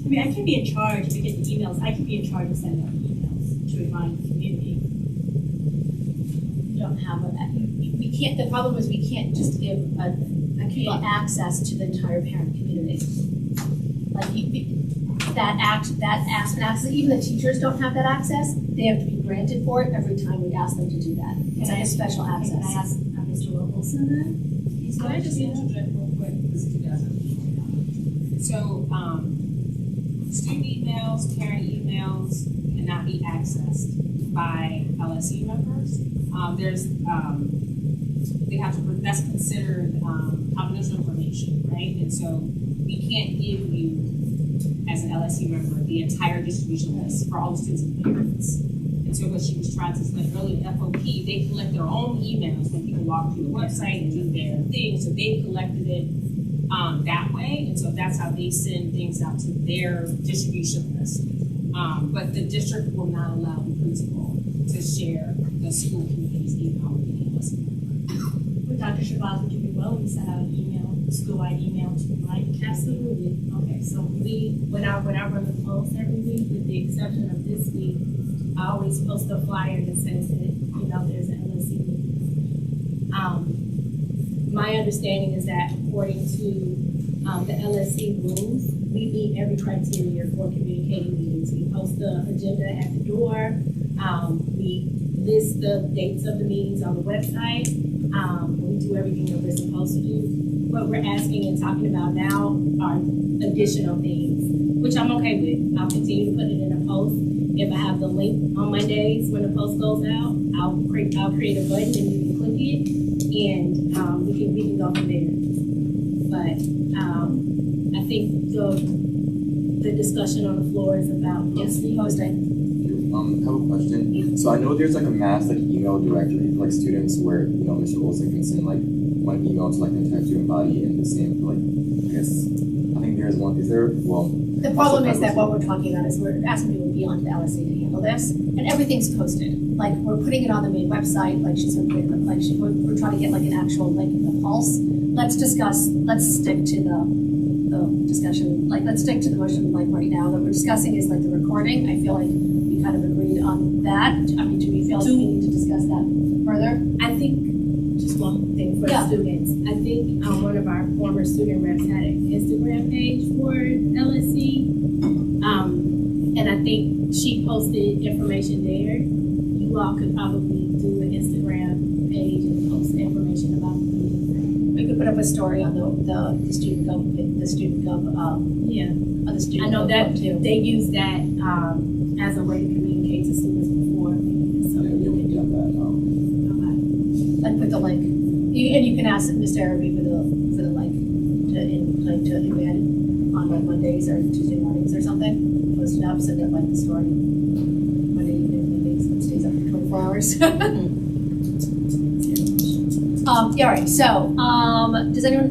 mean, I can be in charge to get the emails. I can be in charge of sending out emails to remind the community.
We don't have we can't, the problem is we can't just give people access to the entire parent community. Access, even the teachers don't have that access. They have to be granted for it every time we ask them to do that. It's like a special access.
Can I ask Mr. Wilson then?
Can I just interject real quick? Because you guys are. So, student emails, parent emails cannot be accessed by LSU members. That's considered confidential information, right? And so we can't give you, as an LSU member, the entire distribution list for all the students and parents. And so what she was trying to explain earlier, FOP, they collect their own emails when people log to the website and do their thing. So they collected it that way. And so that's how they send things out to their distribution list. But the district will not allow the principal to share the school community's email with any of us.
With Dr. Shabazz, would you be willing to send out an email, a school-wide email to remind cast of the
included. Okay, so when I run the post every week, with the exception of this week, I always post a flyer that says that, there's an LSC meeting. My understanding is that according to the LSC rules, we meet every criteria for communicating meetings. We post the agenda at the door. We list the dates of the meetings on the website. We do everything that we're supposed to do. What we're asking and talking about now are additional things, which I'm okay with. I'll continue to put it in a post. If I have the link on Mondays when the post goes out, I'll create a button and you can click it, and we can go from there. But I think the discussion on the floor is about posting.
I have a question. So I know there's like a mass email directory for students where Mr. Olson can send one email to the entire student body and the same for I think there's one. Is there? Well,
the problem is that what we're talking about is we're asking people beyond the LSC to handle this, and everything's posted. We're putting it on the main website. We're trying to get an actual link in the pulse. Let's stick to the discussion. Let's stick to the motion right now that we're discussing is the recording. I feel like we kind of agreed on that. I mean, do we feel like we need to discuss that further?
I think just one thing for the students. I think one of our former student reps had an Instagram page for LSC. And I think she posted information there. You all could probably do an Instagram page and post information about the meeting.
We could put up a story on the student gov of the student.
I know that too. They use that as a way to communicate to students before.
Like put the link, and you can ask Mr. Araby for the link to embed on Mondays or Tuesday mornings or something. Post it up, send it the story. Monday evening, maybe it stays up for 24 hours. All right. So, does anyone?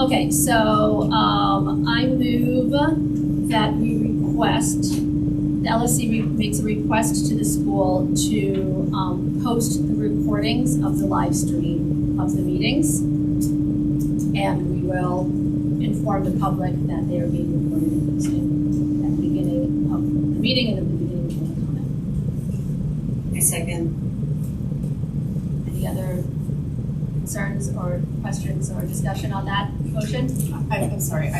Okay. So, I move that we request. The LSC makes a request to the school to post the recordings of the live stream of the meetings, and we will inform the public that they are being recorded and posted at the beginning of the meeting and at the beginning of the comment.
I second.
Any other concerns or questions or discussion on that motion?
I'm sorry.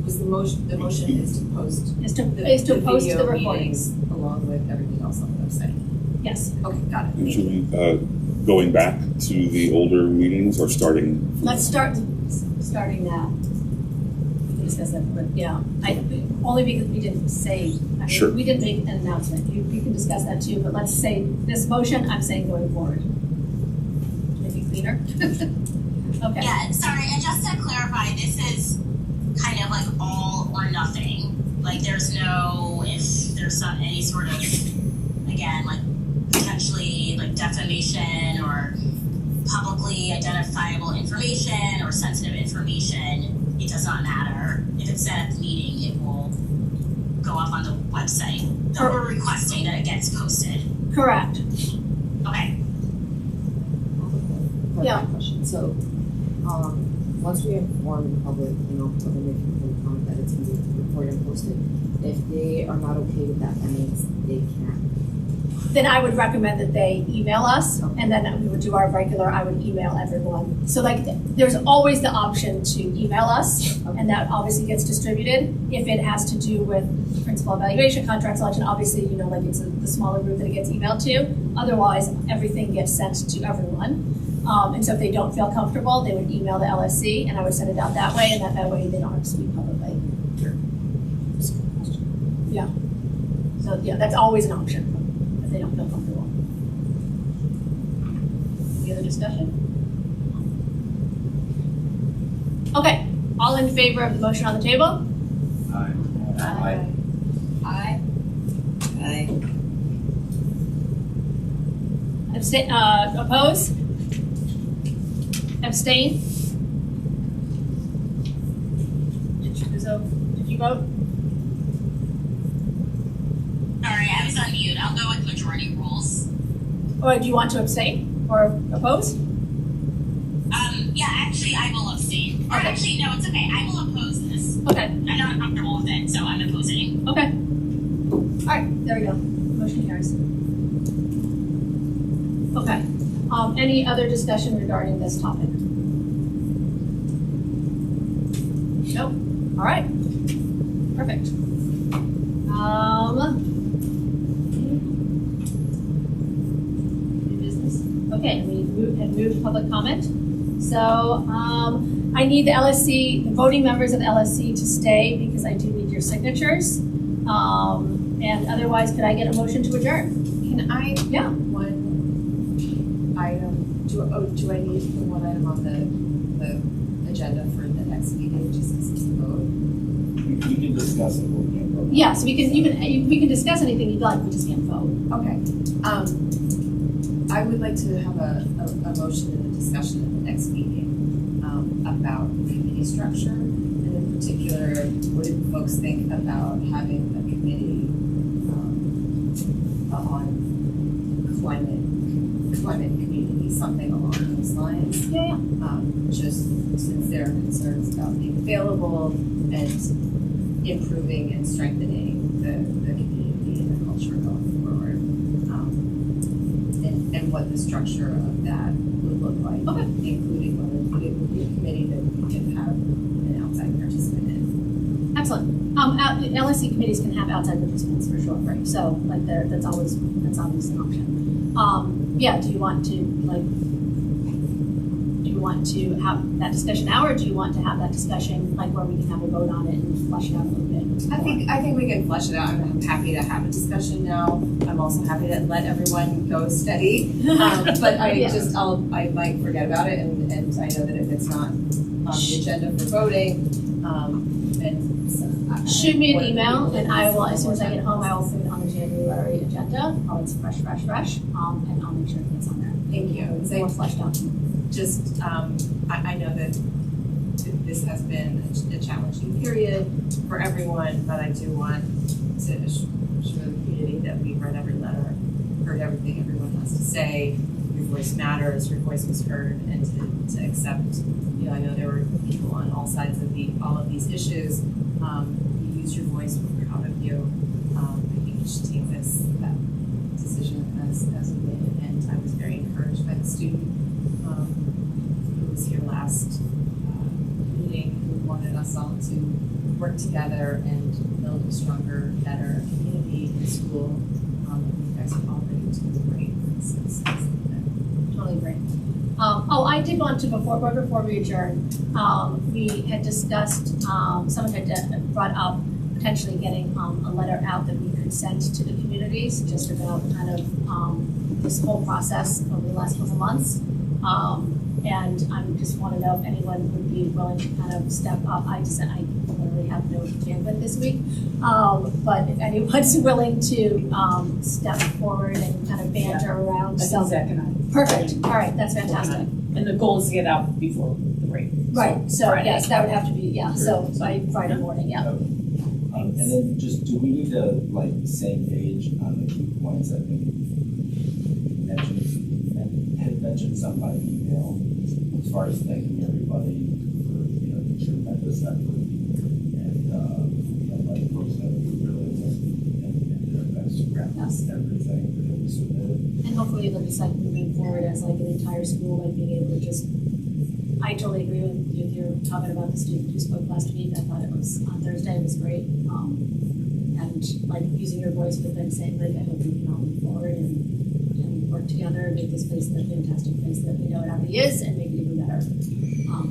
The motion is to post
is to post the recordings
meetings along with everything else on the website.
Yes.
Okay, got it.
And should we going back to the older meetings or starting?
Let's starting now. We can discuss that, but only because we didn't say.
Sure.
We didn't make an announcement. You can discuss that too, but let's say this motion. I'm saying going forward. Make it cleaner. Okay.
Yeah, sorry, and just to clarify, this is kind of all or nothing. There's no, if there's any sort of, again, potentially defamation or publicly identifiable information or sensitive information, it does not matter. If it's said at the meeting, it will go up on the website. Though we're requesting that it gets posted.
Correct.
Okay.
Yeah.
Question. So, once we inform the public, public can comment that it's going to be recorded and posted. If they are not okay with that, that means they can't.
Then I would recommend that they email us, and then we would do our regular. I would email everyone. So there's always the option to email us, and that obviously gets distributed. If it has to do with principal evaluation, contract selection, obviously it's the smaller group that it gets emailed to. Otherwise, everything gets sent to everyone. And so if they don't feel comfortable, they would email the LSC, and I would send it out that way, and that way they don't have to speak publicly.
Sure.
Yeah. So that's always an option if they don't feel comfortable. Any other discussion? Okay. All in favor of the motion on the table?
Aye.
Aye.
Aye. Aye.
Abstain. Oppose? Abstain? Did you vote?
Sorry, I was on mute. I'll go with majority rules.
Or do you want to abstain or oppose?
Yeah, actually, I will abstain. Or actually, no, it's okay. I will oppose this.
Okay,
I'm not comfortable with it, so I'm opposing.
okay. Alright, there we go. Motion carries. Okay, any other discussion regarding this topic? Nope, alright. Perfect. New business. Okay, have moved public comment. So, I need the LSC, the voting members of the LSC to stay because I do need your signatures. And otherwise, could I get a motion to adjourn?
Can I?
Yeah.
One item, do I need to put one item on the agenda for the next meeting, just because it's a vote?
We can discuss it, but we can't vote.
Yeah, so we can discuss anything you'd like, we just can't vote.
Okay. I would like to have a motion and a discussion at the next meeting about committee structure, and in particular, what do folks think about having a committee on climate community, something along those lines.
Yeah.
Just since there are concerns about being available and improving and strengthening the community and the culture going forward. And what the structure of that would look like, including whether it would be a committee that we can have an outside participant in.
Excellent. LSC committees can have outside participants for sure, right? So like that's always an option. Yeah, do you want to have that discussion now, or do you want to have that discussion like where we can have a vote on it and flesh it out a little bit?
I think we can flesh it out. I'm happy to have a discussion now. I'm also happy to let everyone go steady. But I might forget about it, and I know that if it's not on the agenda for voting,
shoot me an email, and I will, as soon as I get home, I will put it on the January agenda. It's fresh, and I'll make sure it's on there.
Thank you.
It's more fleshed out.
Just, I know that this has been a challenging period for everyone, but I do want to assure the community that we've read every letter, heard everything everyone has to say. Your voice matters, your voice was heard, and to accept, I know there were people on all sides of all of these issues. You used your voice, we're proud of you. I think you should take that decision as a win, and I was very encouraged by the student who was here last meeting, who wanted us all to work together and build a stronger, better community in school. You guys are all ready to do great.
Totally great. I did want to, before we adjourn, we had discussed, someone had brought up potentially getting a letter out that we could send to the communities just about kind of this whole process over the last couple months. And I just want to know if anyone would be willing to kind of step up. I literally have no bandwidth this week. But if anyone's willing to step forward and kind of banter around.
I think Zach and I.
Perfect. All right, that's fantastic.
And the goal is to get out before the break.
Right, so
Friday.
yes, that would have to be, so by Friday morning, yeah.
And then just, do we need to, same page on the key points? I think had mentioned some by email as far as thanking everybody for, the tremendous effort. And, by the folks that we really did their best to grasp everything that we submitted.
And hopefully it'll just moving forward as an entire school, being able to just, I totally agree with your comment about the student who spoke last week. I thought it was, on Thursday, it was great. And using your voice, but then saying, I hope we can all move forward and work together and make this place the fantastic place that we know it already is and make it even better.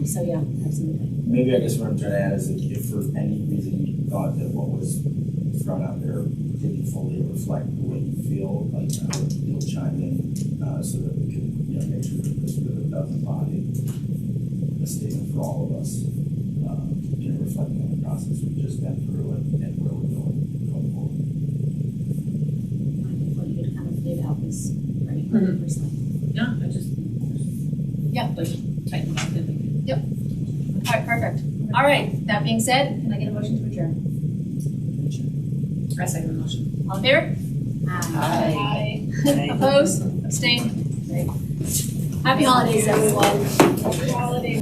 So yeah, absolutely.
Maybe I guess what I'm trying to add is if for any reason you thought that what was thrown out there didn't fully reflect the way you feel, you'll chime in so that we can make sure that this really does embody a statement for all of us, reflecting on the process we've just been through and where we're going forward.
I think what you kind of laid out was great.
Yeah, I just tighten up and
Yep. All right, perfect. All right, that being said, can I get a motion to adjourn?
I second the motion.
All in favor?
Aye.
Aye. Opposed? Abstained? Great. Happy holidays, everyone. Happy holidays.